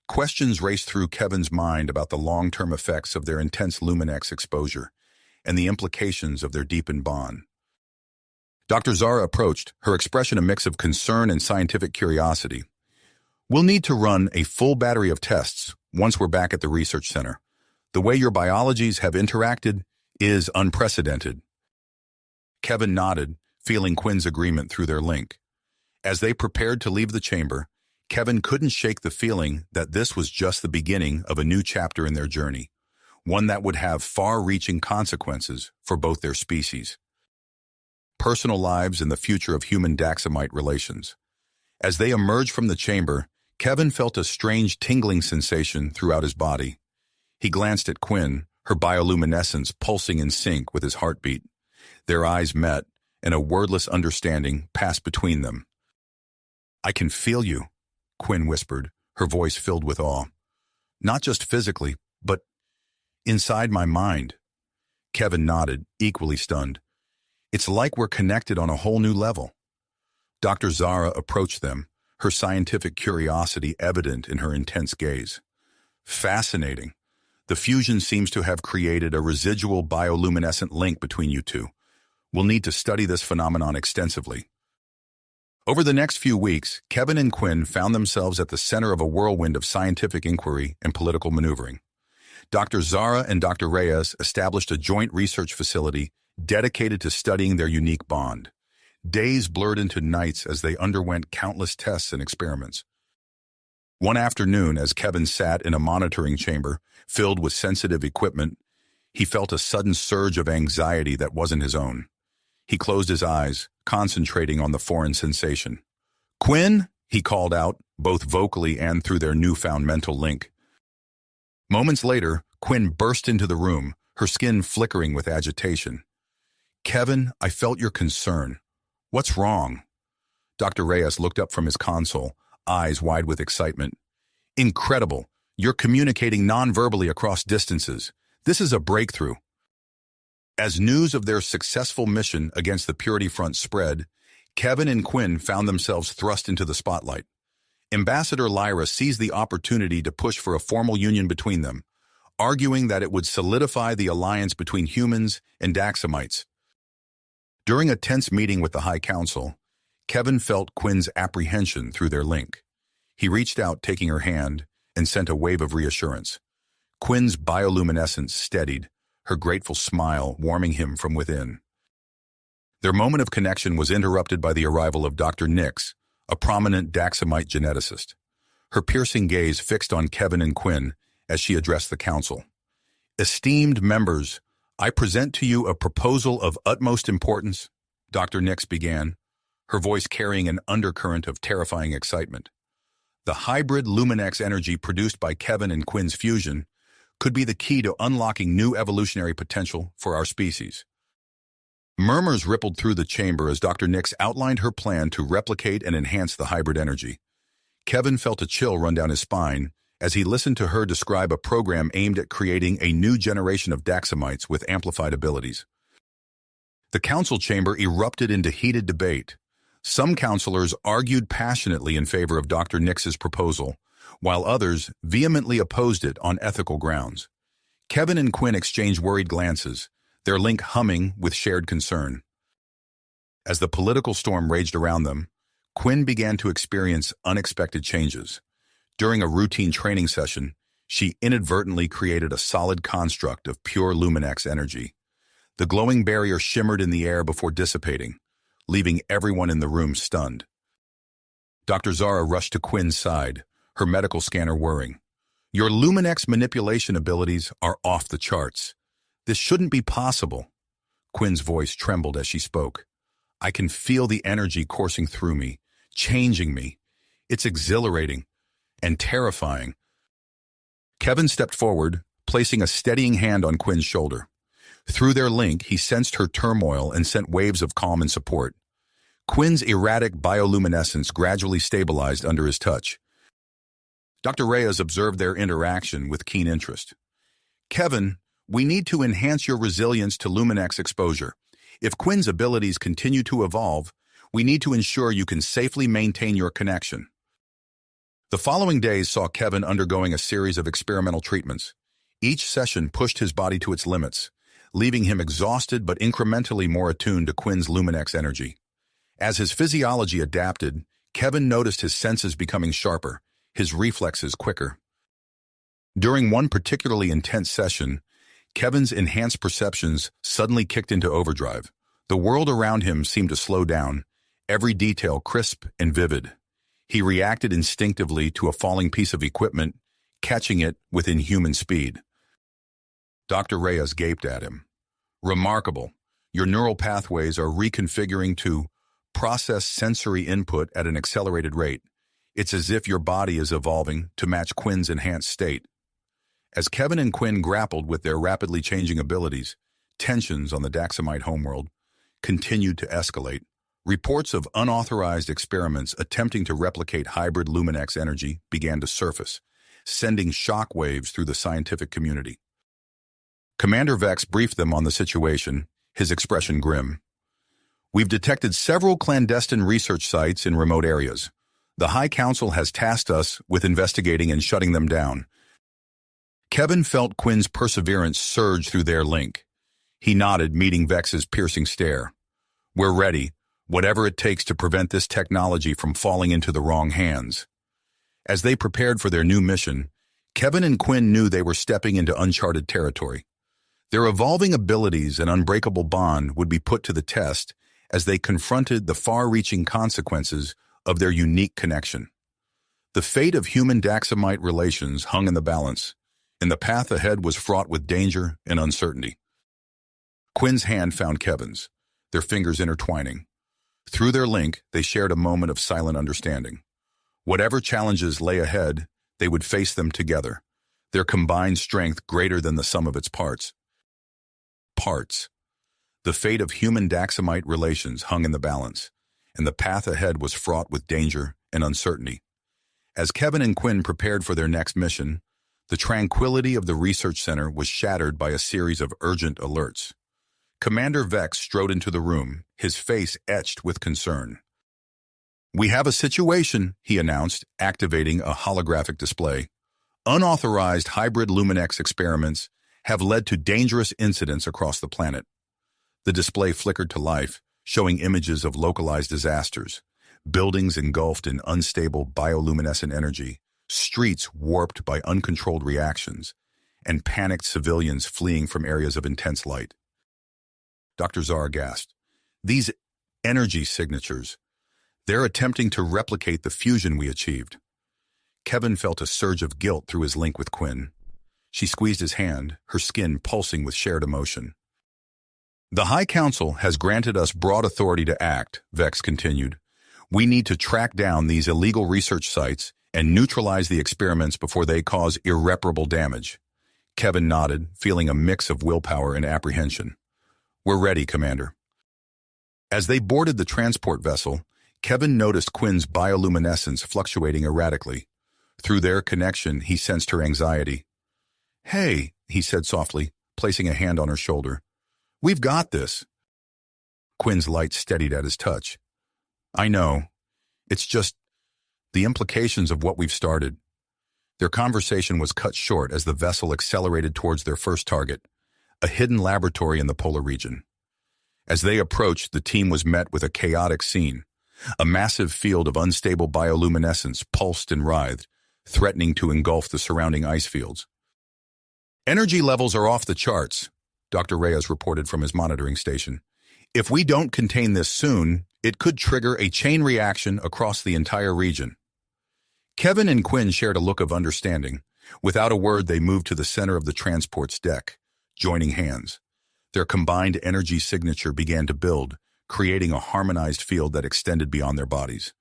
Speaker 1: Questions raced through Kevin's mind about the long-term effects of their intense Luminex exposure and the implications of their deepened bond. Dr. Zara approached, her expression a mix of concern and scientific curiosity. "We'll need to run a full battery of tests once we're back at the research center. The way your biologies have interacted is unprecedented." Kevin nodded, feeling Quinn's agreement through their link. As they prepared to leave the chamber, Kevin couldn't shake the feeling that this was just the beginning of a new chapter in their journey, one that would have far-reaching consequences for both their species, personal lives, and the future of human-Daxamite relations. As they emerged from the chamber, Kevin felt a strange tingling sensation throughout his body. He glanced at Quinn, her bioluminescence pulsing in sync with his heartbeat. Their eyes met, and a wordless understanding passed between them. "I can feel you," Quinn whispered, her voice filled with awe. "Not just physically, but inside my mind." Kevin nodded, equally stunned. "It's like we're connected on a whole new level." Dr. Zara approached them, her scientific curiosity evident in her intense gaze. "Fascinating. The fusion seems to have created a residual bioluminescent link between you two. We'll need to study this phenomenon extensively." Over the next few weeks, Kevin and Quinn found themselves at the center of a whirlwind of scientific inquiry and political maneuvering. Dr. Zara and Dr. Reyes established a joint research facility dedicated to studying their unique bond. Days blurred into nights as they underwent countless tests and experiments. One afternoon, as Kevin sat in a monitoring chamber filled with sensitive equipment, he felt a sudden surge of anxiety that wasn't his own. He closed his eyes, concentrating on the foreign sensation. "Quinn," he called out, both vocally and through their newfound mental link. Moments later, Quinn burst into the room, her skin flickering with agitation. "Kevin, I felt your concern. What's wrong?" Dr. Reyes looked up from his console, eyes wide with excitement. "Incredible. You're communicating non-verbally across distances. This is a breakthrough." As news of their successful mission against the Purity Front spread, Kevin and Quinn found themselves thrust into the spotlight. Ambassador Lyra seized the opportunity to push for a formal union between them, arguing that it would solidify the alliance between humans and Daxamites. During a tense meeting with the High Council, Kevin felt Quinn's apprehension through their link. He reached out, taking her hand, and sent a wave of reassurance. Quinn's bioluminescence steadied, her grateful smile warming him from within. Their moment of connection was interrupted by the arrival of Dr. Nix, a prominent Daxamite geneticist. Her piercing gaze fixed on Kevin and Quinn as she addressed the council. "Esteemed members, I present to you a proposal of utmost importance," Dr. Nix began, her voice carrying an undercurrent of terrifying excitement. "The hybrid Luminex energy produced by Kevin and Quinn's fusion could be the key to unlocking new evolutionary potential for our species." Murmurs rippled through the chamber as Dr. Nix outlined her plan to replicate and enhance the hybrid energy. Kevin felt a chill run down his spine as he listened to her describe a program aimed at creating a new generation of Daxamites with amplified abilities. The council chamber erupted into heated debate. Some counselors argued passionately in favor of Dr. Nix's proposal, while others vehemently opposed it on ethical grounds. Kevin and Quinn exchanged worried glances, their link humming with shared concern. As the political storm raged around them, Quinn began to experience unexpected changes. During a routine training session, she inadvertently created a solid construct of pure Luminex energy. The glowing barrier shimmered in the air before dissipating, leaving everyone in the room stunned. Dr. Zara rushed to Quinn's side, her medical scanner whirring. "Your Luminex manipulation abilities are off the charts. This shouldn't be possible." Quinn's voice trembled as she spoke. "I can feel the energy coursing through me, changing me. It's exhilarating and terrifying." Kevin stepped forward, placing a steadying hand on Quinn's shoulder. Through their link, he sensed her turmoil and sent waves of calm and support. Quinn's erratic bioluminescence gradually stabilized under his touch. Dr. Reyes observed their interaction with keen interest. "Kevin, we need to enhance your resilience to Luminex exposure. If Quinn's abilities continue to evolve, we need to ensure you can safely maintain your connection." The following days saw Kevin undergoing a series of experimental treatments. Each session pushed his body to its limits, leaving him exhausted but incrementally more attuned to Quinn's Luminex energy. As his physiology adapted, Kevin noticed his senses becoming sharper, his reflexes quicker. During one particularly intense session, Kevin's enhanced perceptions suddenly kicked into overdrive. The world around him seemed to slow down, every detail crisp and vivid. He reacted instinctively to a falling piece of equipment, catching it with inhuman speed. Dr. Reyes gaped at him. "Remarkable. Your neural pathways are reconfiguring to process sensory input at an accelerated rate. It's as if your body is evolving to match Quinn's enhanced state." As Kevin and Quinn grappled with their rapidly changing abilities, tensions on the Daxamite homeworld continued to escalate. Reports of unauthorized experiments attempting to replicate hybrid Luminex energy began to surface, sending shockwaves through the scientific community. Commander Vex briefed them on the situation, his expression grim. "We've detected several clandestine research sites in remote areas. The High Council has tasked us with investigating and shutting them down." Kevin felt Quinn's perseverance surge through their link. He nodded, meeting Vex's piercing stare. "We're ready, whatever it takes to prevent this technology from falling into the wrong hands." As they prepared for their new mission, Kevin and Quinn knew they were stepping into uncharted territory. Their evolving abilities and unbreakable bond would be put to the test as they confronted the far-reaching consequences of their unique connection. The fate of human Daxamite relations hung in the balance, and the path ahead was fraught with danger and uncertainty. Quinn's hand found Kevin's, their fingers intertwining. Through their link, they shared a moment of silent understanding. Whatever challenges lay ahead, they would face them together, their combined strength greater than the sum of its parts. The fate of human Daxamite relations hung in the balance, and the path ahead was fraught with danger and uncertainty. As Kevin and Quinn prepared for their next mission, the tranquility of the research center was shattered by a series of urgent alerts. Commander Vex strode into the room, his face etched with concern. "We have a situation," he announced, activating a holographic display. "Unauthorized hybrid Luminex experiments have led to dangerous incidents across the planet." The display flickered to life, showing images of localized disasters, buildings engulfed in unstable bioluminescent energy, streets warped by uncontrolled reactions, and panicked civilians fleeing from areas of intense light. Dr. Zar gasped. These energy signatures, they're attempting to replicate the fusion we achieved. Kevin felt a surge of guilt through his link with Quinn. She squeezed his hand, her skin pulsing with shared emotion. The High Council has granted us broad authority to act, Vex continued. We need to track down these illegal research sites and neutralize the experiments before they cause irreparable damage. Kevin nodded, feeling a mix of willpower and apprehension. We're ready, Commander. As they boarded the transport vessel, Kevin noticed Quinn's bioluminescence fluctuating erratically. Through their connection, he sensed her anxiety. Hey, he said softly, placing a hand on her shoulder. We've got this. Quinn's light steadied at his touch. I know. It's just the implications of what we've started. Their conversation was cut short as the vessel accelerated towards their first target, a hidden laboratory in the polar region. As they approached, the team was met with a chaotic scene. A massive field of unstable bioluminescence pulsed and writhed, threatening to engulf the surrounding ice fields. Energy levels are off the charts, Dr. Reyes reported from his monitoring station. If we don't contain this soon, it could trigger a chain reaction across the entire region. Kevin and Quinn shared a look of understanding. Without a word, they moved to the center of the transport's deck, joining hands. Their combined energy signature began to build, creating a harmonized field that extended beyond their bodies.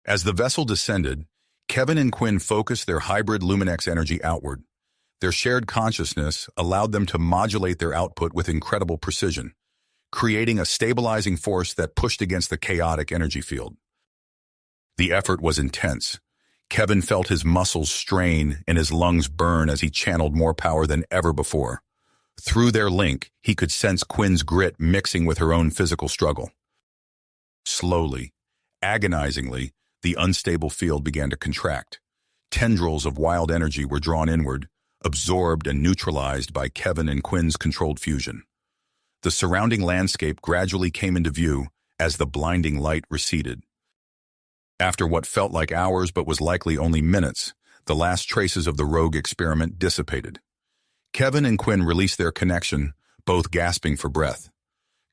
Speaker 1: As the vessel descended, Kevin and Quinn focused their hybrid Luminex energy outward. Their shared consciousness allowed them to modulate their output with incredible precision, creating a stabilizing force that pushed against the chaotic energy field. The effort was intense. Kevin felt his muscles strain and his lungs burn as he channeled more power than ever before. Through their link, he could sense Quinn's grit mixing with her own physical struggle. Slowly, agonizingly, the unstable field began to contract. Tendrils of wild energy were drawn inward, absorbed and neutralized by Kevin and Quinn's controlled fusion. The surrounding landscape gradually came into view as the blinding light receded. After what felt like hours but was likely only minutes, the last traces of the rogue experiment dissipated. Kevin and Quinn released their connection, both gasping for breath.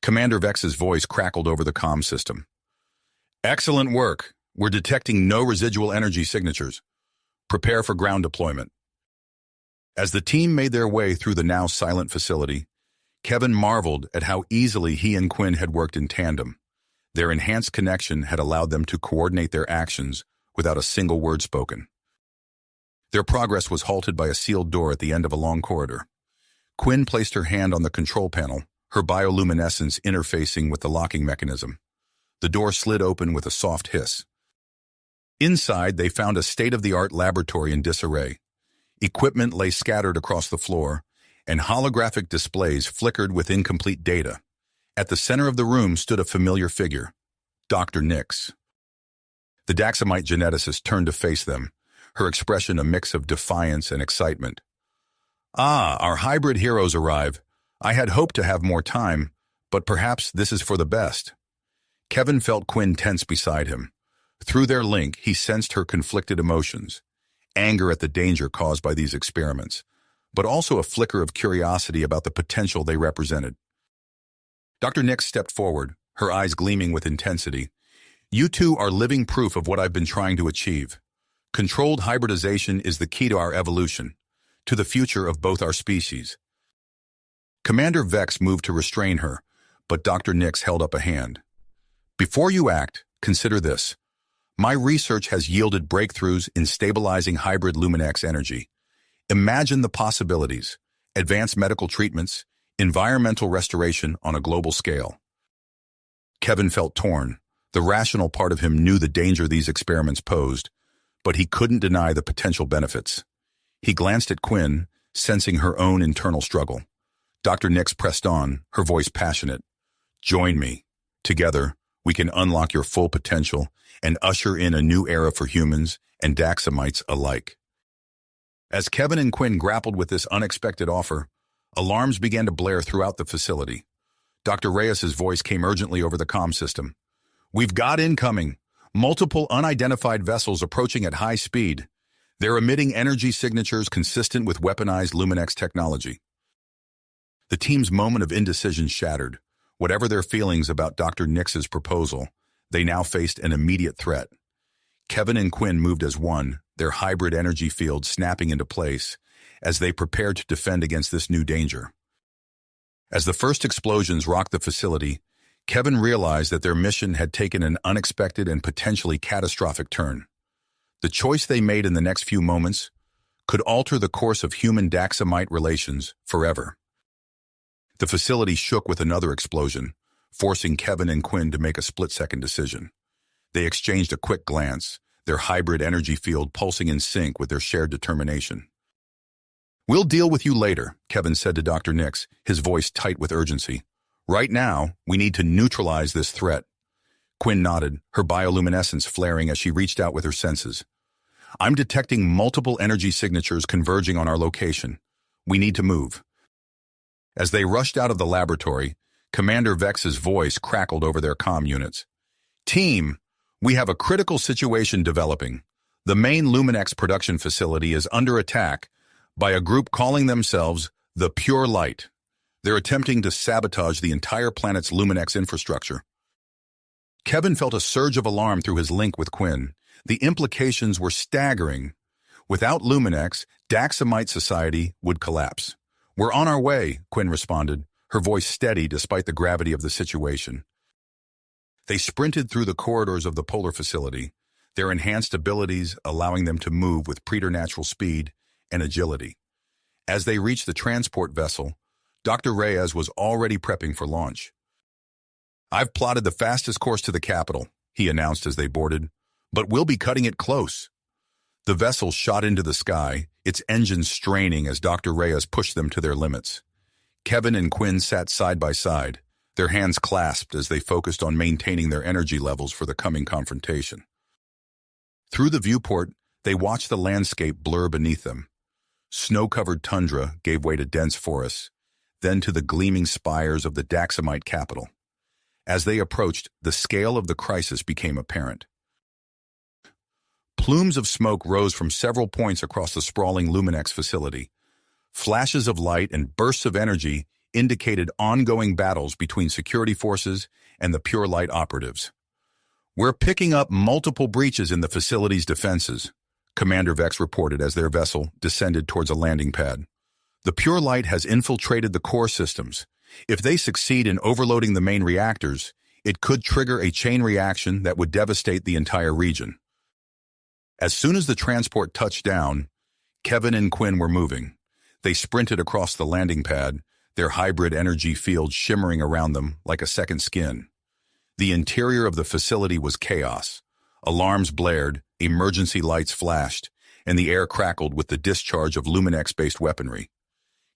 Speaker 1: Commander Vex's voice crackled over the comm system. Excellent work. We're detecting no residual energy signatures. Prepare for ground deployment. As the team made their way through the now silent facility, Kevin marveled at how easily he and Quinn had worked in tandem. Their enhanced connection had allowed them to coordinate their actions without a single word spoken. Their progress was halted by a sealed door at the end of a long corridor. Quinn placed her hand on the control panel, her bioluminescence interfacing with the locking mechanism. The door slid open with a soft hiss. Inside, they found a state-of-the-art laboratory in disarray. Equipment lay scattered across the floor, and holographic displays flickered with incomplete data. At the center of the room stood a familiar figure, Dr. Nix. The Daxamite geneticist turned to face them, her expression a mix of defiance and excitement. Ah, our hybrid heroes arrive. I had hoped to have more time, but perhaps this is for the best. Kevin felt Quinn tense beside him. Through their link, he sensed her conflicted emotions, anger at the danger caused by these experiments, but also a flicker of curiosity about the potential they represented. Dr. Nix stepped forward, her eyes gleaming with intensity. You two are living proof of what I've been trying to achieve. Controlled hybridization is the key to our evolution, to the future of both our species. Commander Vex moved to restrain her, but Dr. Nix held up a hand. Before you act, consider this. My research has yielded breakthroughs in stabilizing hybrid Luminex energy. Imagine the possibilities: advanced medical treatments, environmental restoration on a global scale. Kevin felt torn. The rational part of him knew the danger these experiments posed, but he couldn't deny the potential benefits. He glanced at Quinn, sensing her own internal struggle. Dr. Nix pressed on, her voice passionate. Join me. Together, we can unlock your full potential and usher in a new era for humans and Daxamites alike. As Kevin and Quinn grappled with this unexpected offer, alarms began to blare throughout the facility. Dr. Reyes's voice came urgently over the comm system. We've got incoming. Multiple unidentified vessels approaching at high speed. They're emitting energy signatures consistent with weaponized Luminex technology. The team's moment of indecision shattered. Whatever their feelings about Dr. Nix's proposal, they now faced an immediate threat. Kevin and Quinn moved as one, their hybrid energy field snapping into place as they prepared to defend against this new danger. As the first explosions rocked the facility, Kevin realized that their mission had taken an unexpected and potentially catastrophic turn. The choice they made in the next few moments could alter the course of human-Daxamite relations forever. The facility shook with another explosion, forcing Kevin and Quinn to make a split-second decision. They exchanged a quick glance, their hybrid energy field pulsing in sync with their shared determination. "We'll deal with you later," Kevin said to Dr. Nix, his voice tight with urgency. "Right now, we need to neutralize this threat." Quinn nodded, her bioluminescence flaring as she reached out with her senses. "I'm detecting multiple energy signatures converging on our location. We need to move." As they rushed out of the laboratory, Commander Vex's voice crackled over their comm units. "Team, we have a critical situation developing. The main Luminex production facility is under attack by a group calling themselves the Pure Light. They're attempting to sabotage the entire planet's Luminex infrastructure." Kevin felt a surge of alarm through his link with Quinn. The implications were staggering. Without Luminex, Daxamite society would collapse. "We're on our way," Quinn responded, her voice steady despite the gravity of the situation. They sprinted through the corridors of the polar facility, their enhanced abilities allowing them to move with preternatural speed and agility. As they reached the transport vessel, Dr. Reyes was already prepping for launch. "I've plotted the fastest course to the capital," he announced as they boarded, "but we'll be cutting it close." The vessel shot into the sky, its engines straining as Dr. Reyes pushed them to their limits. Kevin and Quinn sat side by side, their hands clasped as they focused on maintaining their energy levels for the coming confrontation. Through the viewport, they watched the landscape blur beneath them. Snow-covered tundra gave way to dense forests, then to the gleaming spires of the Daxamite capital. As they approached, the scale of the crisis became apparent. Plumes of smoke rose from several points across the sprawling Luminex facility. Flashes of light and bursts of energy indicated ongoing battles between security forces and the Pure Light operatives. "We're picking up multiple breaches in the facility's defenses," Commander Vex reported as their vessel descended towards a landing pad. "The Pure Light has infiltrated the core systems. If they succeed in overloading the main reactors, it could trigger a chain reaction that would devastate the entire region." As soon as the transport touched down, Kevin and Quinn were moving. They sprinted across the landing pad, their hybrid energy field shimmering around them like a second skin. The interior of the facility was chaos. Alarms blared, emergency lights flashed, and the air crackled with the discharge of Luminex-based weaponry.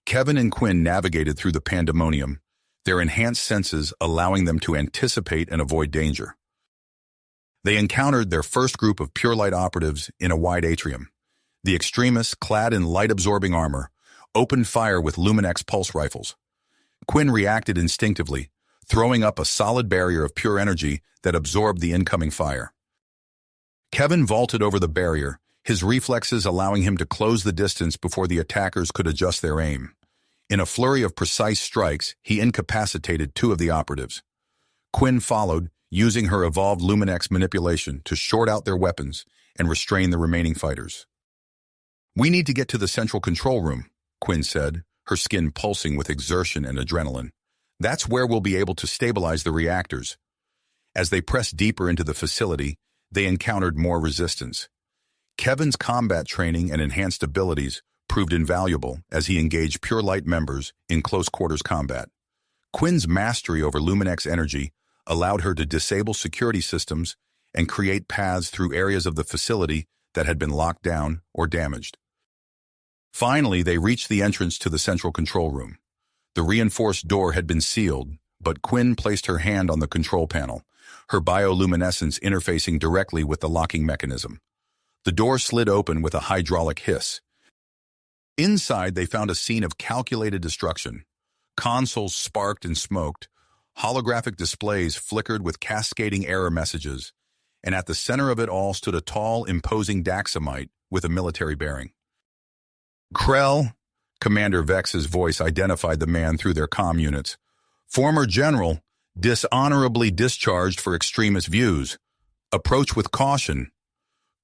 Speaker 1: Kevin and Quinn navigated through the pandemonium, their enhanced senses allowing them to anticipate and avoid danger. They encountered their first group of Pure Light operatives in a wide atrium. The extremists, clad in light-absorbing armor, opened fire with Luminex pulse rifles. Quinn reacted instinctively, throwing up a solid barrier of pure energy that absorbed the incoming fire. Kevin vaulted over the barrier, his reflexes allowing him to close the distance before the attackers could adjust their aim. In a flurry of precise strikes, he incapacitated two of the operatives. Quinn followed, using her evolved Luminex manipulation to short out their weapons and restrain the remaining fighters. "We need to get to the central control room," Quinn said, her skin pulsing with exertion and adrenaline. "That's where we'll be able to stabilize the reactors." As they pressed deeper into the facility, they encountered more resistance. Kevin's combat training and enhanced abilities proved invaluable as he engaged Pure Light members in close-quarters combat. Quinn's mastery over Luminex energy allowed her to disable security systems and create paths through areas of the facility that had been locked down or damaged. Finally, they reached the entrance to the central control room. The reinforced door had been sealed, but Quinn placed her hand on the control panel, her bioluminescence interfacing directly with the locking mechanism. The door slid open with a hydraulic hiss. Inside, they found a scene of calculated destruction. Consoles sparked and smoked, holographic displays flickered with cascading error messages, and at the center of it all stood a tall, imposing Daxamite with a military bearing. Krell, Commander Vex's voice identified the man through their comm units. Former general, dishonorably discharged for extremist views. Approach with caution.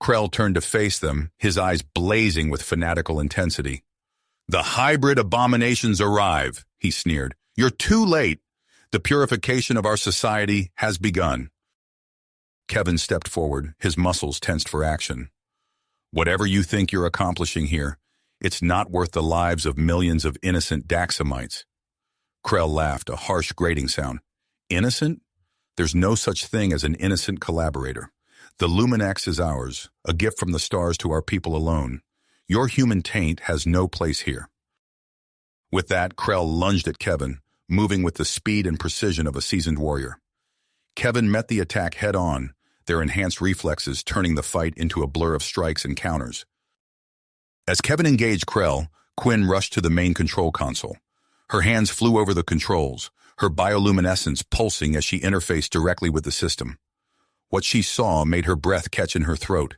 Speaker 1: Krell turned to face them, his eyes blazing with fanatical intensity. The hybrid abominations arrive, he sneered. You're too late. The purification of our society has begun. Kevin stepped forward, his muscles tensed for action. Whatever you think you're accomplishing here, it's not worth the lives of millions of innocent Daxamites. Krell laughed, a harsh grating sound. Innocent? There's no such thing as an innocent collaborator. The Luminex is ours, a gift from the stars to our people alone. Your human taint has no place here. With that, Krell lunged at Kevin, moving with the speed and precision of a seasoned warrior. Kevin met the attack head-on, their enhanced reflexes turning the fight into a blur of strikes and counters. As Kevin engaged Krell, Quinn rushed to the main control console. Her hands flew over the controls, her bioluminescence pulsing as she interfaced directly with the system. What she saw made her breath catch in her throat.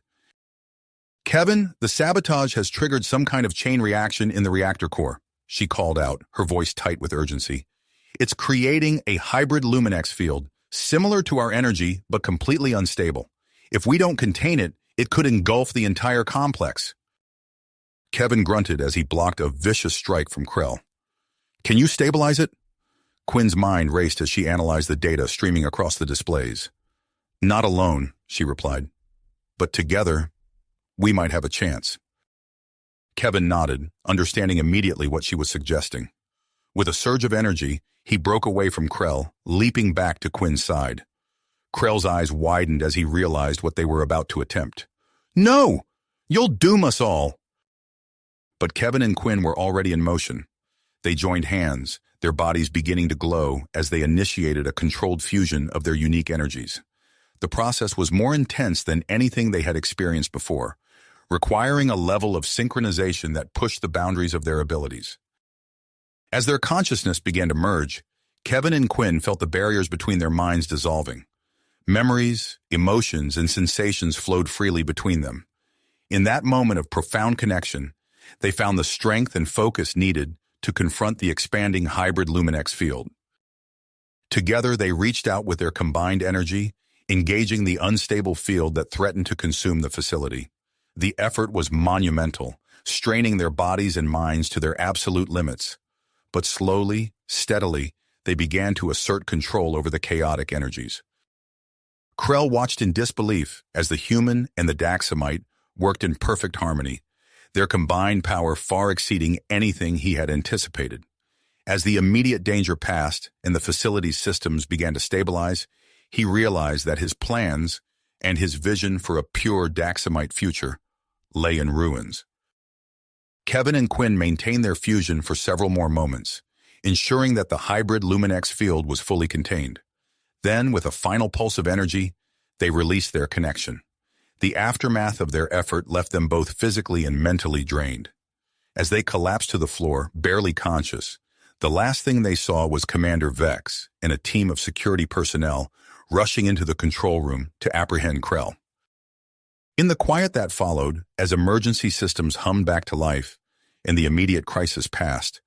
Speaker 1: Kevin, the sabotage has triggered some kind of chain reaction in the reactor core, she called out, her voice tight with urgency. It's creating a hybrid Luminex field, similar to our energy, but completely unstable. If we don't contain it, it could engulf the entire complex. Kevin grunted as he blocked a vicious strike from Krell. Can you stabilize it? Quinn's mind raced as she analyzed the data streaming across the displays. Not alone, she replied. But together, we might have a chance. Kevin nodded, understanding immediately what she was suggesting. With a surge of energy, he broke away from Krell, leaping back to Quinn's side. Krell's eyes widened as he realized what they were about to attempt. No! You'll doom us all! But Kevin and Quinn were already in motion. They joined hands, their bodies beginning to glow as they initiated a controlled fusion of their unique energies. The process was more intense than anything they had experienced before, requiring a level of synchronization that pushed the boundaries of their abilities. As their consciousness began to merge, Kevin and Quinn felt the barriers between their minds dissolving. Memories, emotions, and sensations flowed freely between them. In that moment of profound connection, they found the strength and focus needed to confront the expanding hybrid Luminex field. Together, they reached out with their combined energy, engaging the unstable field that threatened to consume the facility. The effort was monumental, straining their bodies and minds to their absolute limits. But slowly, steadily, they began to assert control over the chaotic energies. Krell watched in disbelief as the human and the Daxamite worked in perfect harmony, their combined power far exceeding anything he had anticipated. As the immediate danger passed and the facility's systems began to stabilize, he realized that his plans and his vision for a pure Daxamite future lay in ruins. Kevin and Quinn maintained their fusion for several more moments, ensuring that the hybrid Luminex field was fully contained. Then, with a final pulse of energy, they released their connection. The aftermath of their effort left them both physically and mentally drained. As they collapsed to the floor, barely conscious, the last thing they saw was Commander Vex and a team of security personnel rushing into the control room to apprehend Krell. In the quiet that followed, as emergency systems hummed back to life and the immediate crisis passed,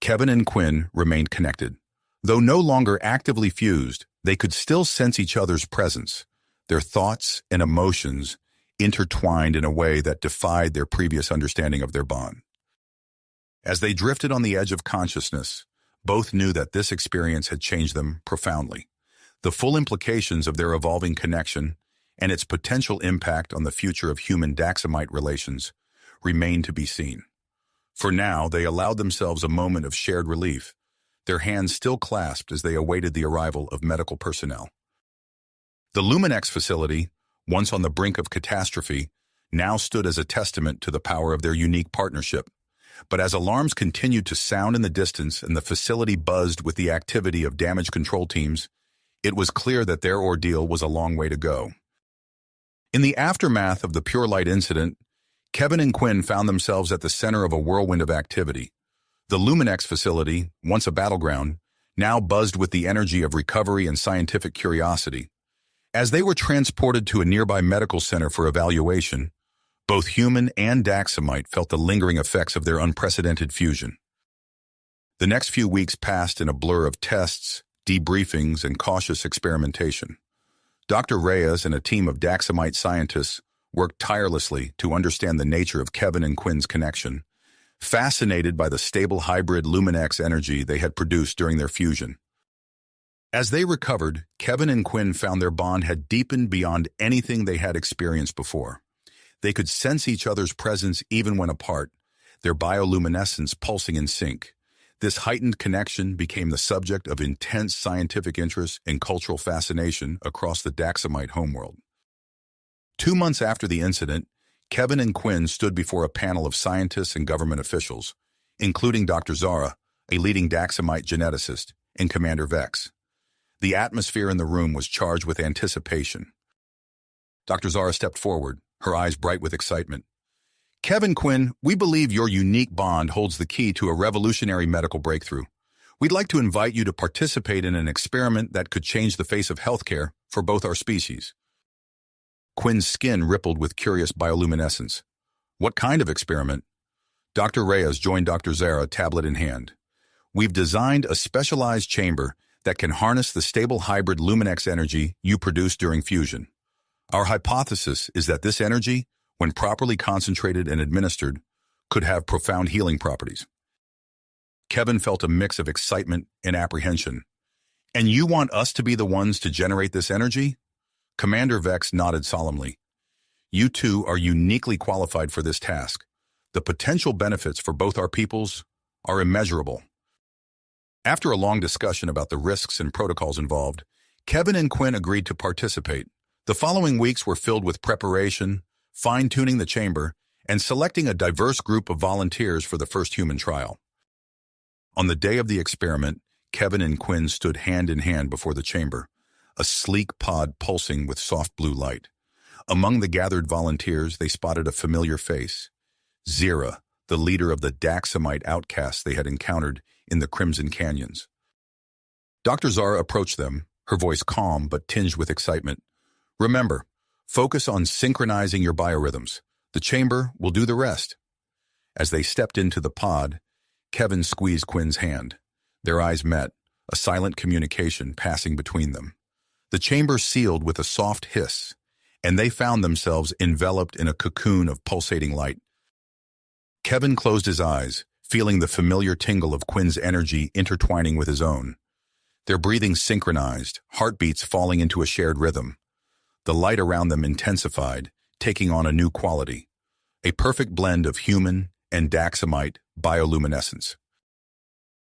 Speaker 1: Kevin and Quinn remained connected. Though no longer actively fused, they could still sense each other's presence, their thoughts and emotions intertwined in a way that defied their previous understanding of their bond. As they drifted on the edge of consciousness, both knew that this experience had changed them profoundly. The full implications of their evolving connection and its potential impact on the future of human-Daxamite relations remained to be seen. For now, they allowed themselves a moment of shared relief, their hands still clasped as they awaited the arrival of medical personnel. The Luminex facility, once on the brink of catastrophe, now stood as a testament to the power of their unique partnership. But as alarms continued to sound in the distance and the facility buzzed with the activity of damage control teams, it was clear that their ordeal was a long way to go. In the aftermath of the Pure Light incident, Kevin and Quinn found themselves at the center of a whirlwind of activity. The Luminex facility, once a battleground, now buzzed with the energy of recovery and scientific curiosity. As they were transported to a nearby medical center for evaluation, Both human and Daxamite felt the lingering effects of their unprecedented fusion. The next few weeks passed in a blur of tests, debriefings, and cautious experimentation. Dr. Reyes and a team of Daxamite scientists worked tirelessly to understand the nature of Kevin and Quinn's connection, fascinated by the stable hybrid Luminex energy they had produced during their fusion. As they recovered, Kevin and Quinn found their bond had deepened beyond anything they had experienced before. They could sense each other's presence even when apart, their bioluminescence pulsing in sync. This heightened connection became the subject of intense scientific interest and cultural fascination across the Daxamite homeworld. 2 months after the incident, Kevin and Quinn stood before a panel of scientists and government officials, including Dr. Zara, a leading Daxamite geneticist, and Commander Vex. The atmosphere in the room was charged with anticipation. Dr. Zara stepped forward, her eyes bright with excitement. Kevin Quinn, we believe your unique bond holds the key to a revolutionary medical breakthrough. We'd like to invite you to participate in an experiment that could change the face of healthcare for both our species. Quinn's skin rippled with curious bioluminescence. What kind of experiment? Dr. Reyes joined Dr. Zara, tablet in hand. We've designed a specialized chamber that can harness the stable hybrid Luminex energy you produce during fusion. Our hypothesis is that this energy, when properly concentrated and administered, could have profound healing properties. Kevin felt a mix of excitement and apprehension. And you want us to be the ones to generate this energy? Commander Vex nodded solemnly. You two are uniquely qualified for this task. The potential benefits for both our peoples are immeasurable. After a long discussion about the risks and protocols involved, Kevin and Quinn agreed to participate. The following weeks were filled with preparation, fine-tuning the chamber, and selecting a diverse group of volunteers for the first human trial. On the day of the experiment, Kevin and Quinn stood hand in hand before the chamber, a sleek pod pulsing with soft blue light. Among the gathered volunteers, they spotted a familiar face. Zira, the leader of the Daxamite outcasts they had encountered in the Crimson Canyons. Dr. Zara approached them, her voice calm but tinged with excitement. Remember, focus on synchronizing your biorhythms. The chamber will do the rest. As they stepped into the pod, Kevin squeezed Quinn's hand. Their eyes met, a silent communication passing between them. The chamber sealed with a soft hiss, and they found themselves enveloped in a cocoon of pulsating light. Kevin closed his eyes, feeling the familiar tingle of Quinn's energy intertwining with his own. Their breathing synchronized, heartbeats falling into a shared rhythm. The light around them intensified, taking on a new quality, a perfect blend of human and Daxamite bioluminescence.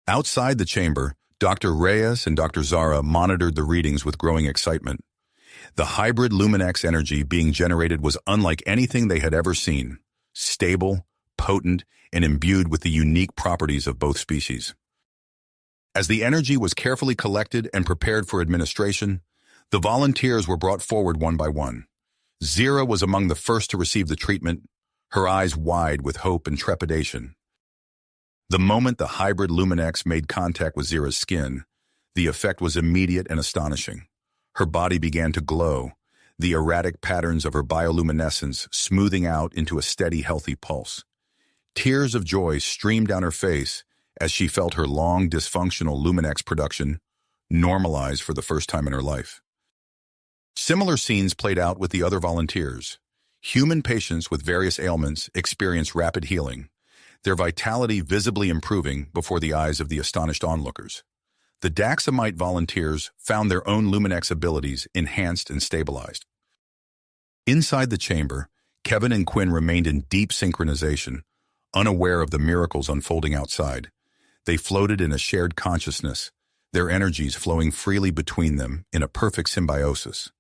Speaker 1: Outside the chamber, Dr. Reyes and Dr. Zara monitored the readings with growing excitement. The hybrid Luminex energy being generated was unlike anything they had ever seen, stable, potent, and imbued with the unique properties of both species. As the energy was carefully collected and prepared for administration, the volunteers were brought forward one by one. Zira was among the first to receive the treatment, her eyes wide with hope and trepidation. The moment the hybrid Luminex made contact with Zira's skin, the effect was immediate and astonishing. Her body began to glow, the erratic patterns of her bioluminescence smoothing out into a steady, healthy pulse. Tears of joy streamed down her face as she felt her long, dysfunctional Luminex production normalize for the first time in her life. Similar scenes played out with the other volunteers. Human patients with various ailments experienced rapid healing, their vitality visibly improving before the eyes of the astonished onlookers. The Daxamite volunteers found their own Luminex abilities enhanced and stabilized. Inside the chamber, Kevin and Quinn remained in deep synchronization, unaware of the miracles unfolding outside. They floated in a shared consciousness, their energies flowing freely between them in a perfect symbiosis.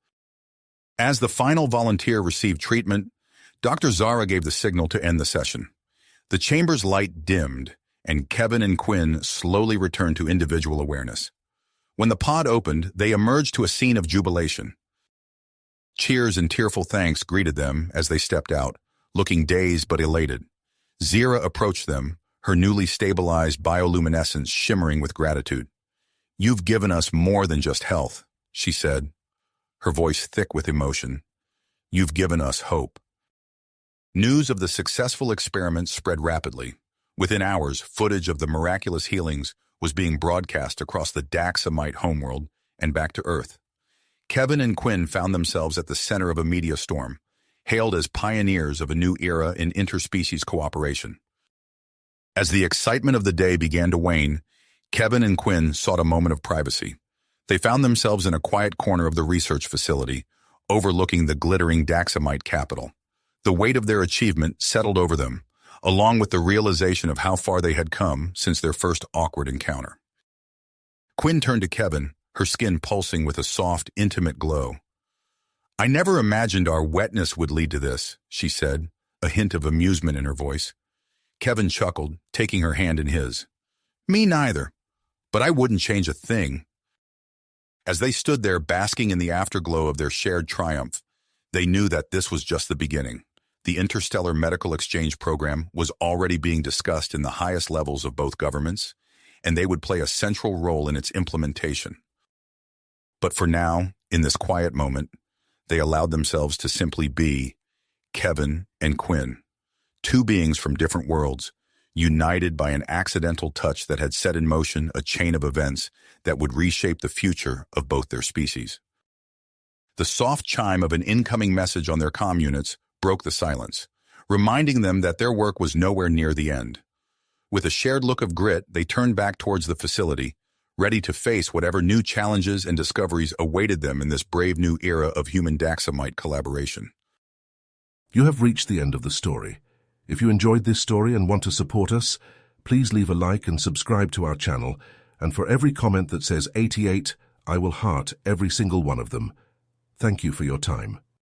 Speaker 1: As the final volunteer received treatment, Dr. Zara gave the signal to end the session. The chamber's light dimmed, and Kevin and Quinn slowly returned to individual awareness. When the pod opened, they emerged to a scene of jubilation. Cheers and tearful thanks greeted them as they stepped out, looking dazed but elated. Zira approached them, her newly stabilized bioluminescence shimmering with gratitude. "You've given us more than just health," she said, her voice thick with emotion. "You've given us hope." News of the successful experiment spread rapidly. Within hours, footage of the miraculous healings was being broadcast across the Daxamite homeworld and back to Earth. Kevin and Quinn found themselves at the center of a media storm, hailed as pioneers of a new era in interspecies cooperation. As the excitement of the day began to wane, Kevin and Quinn sought a moment of privacy. They found themselves in a quiet corner of the research facility, overlooking the glittering Daxamite capital. The weight of their achievement settled over them, along with the realization of how far they had come since their first awkward encounter. Quinn turned to Kevin, her skin pulsing with a soft, intimate glow. "I never imagined our wetness would lead to this," she said, a hint of amusement in her voice. Kevin chuckled, taking her hand in his. "Me neither, but I wouldn't change a thing." As they stood there basking in the afterglow of their shared triumph, they knew that this was just the beginning. The interstellar medical exchange program was already being discussed in the highest levels of both governments, and they would play a central role in its implementation. But for now, in this quiet moment, they allowed themselves to simply be Kevin and Quinn, two beings from different worlds, united by an accidental touch that had set in motion a chain of events that would reshape the future of both their species. The soft chime of an incoming message on their comm units broke the silence, reminding them that their work was nowhere near the end. With a shared look of grit, they turned back towards the facility, ready to face whatever new challenges and discoveries awaited them in this brave new era of human Daxamite collaboration.
Speaker 2: You have reached the end of the story. If you enjoyed this story and want to support us, please leave a like and subscribe to our channel, and for every comment that says 88, I will heart every single one of them. Thank you for your time.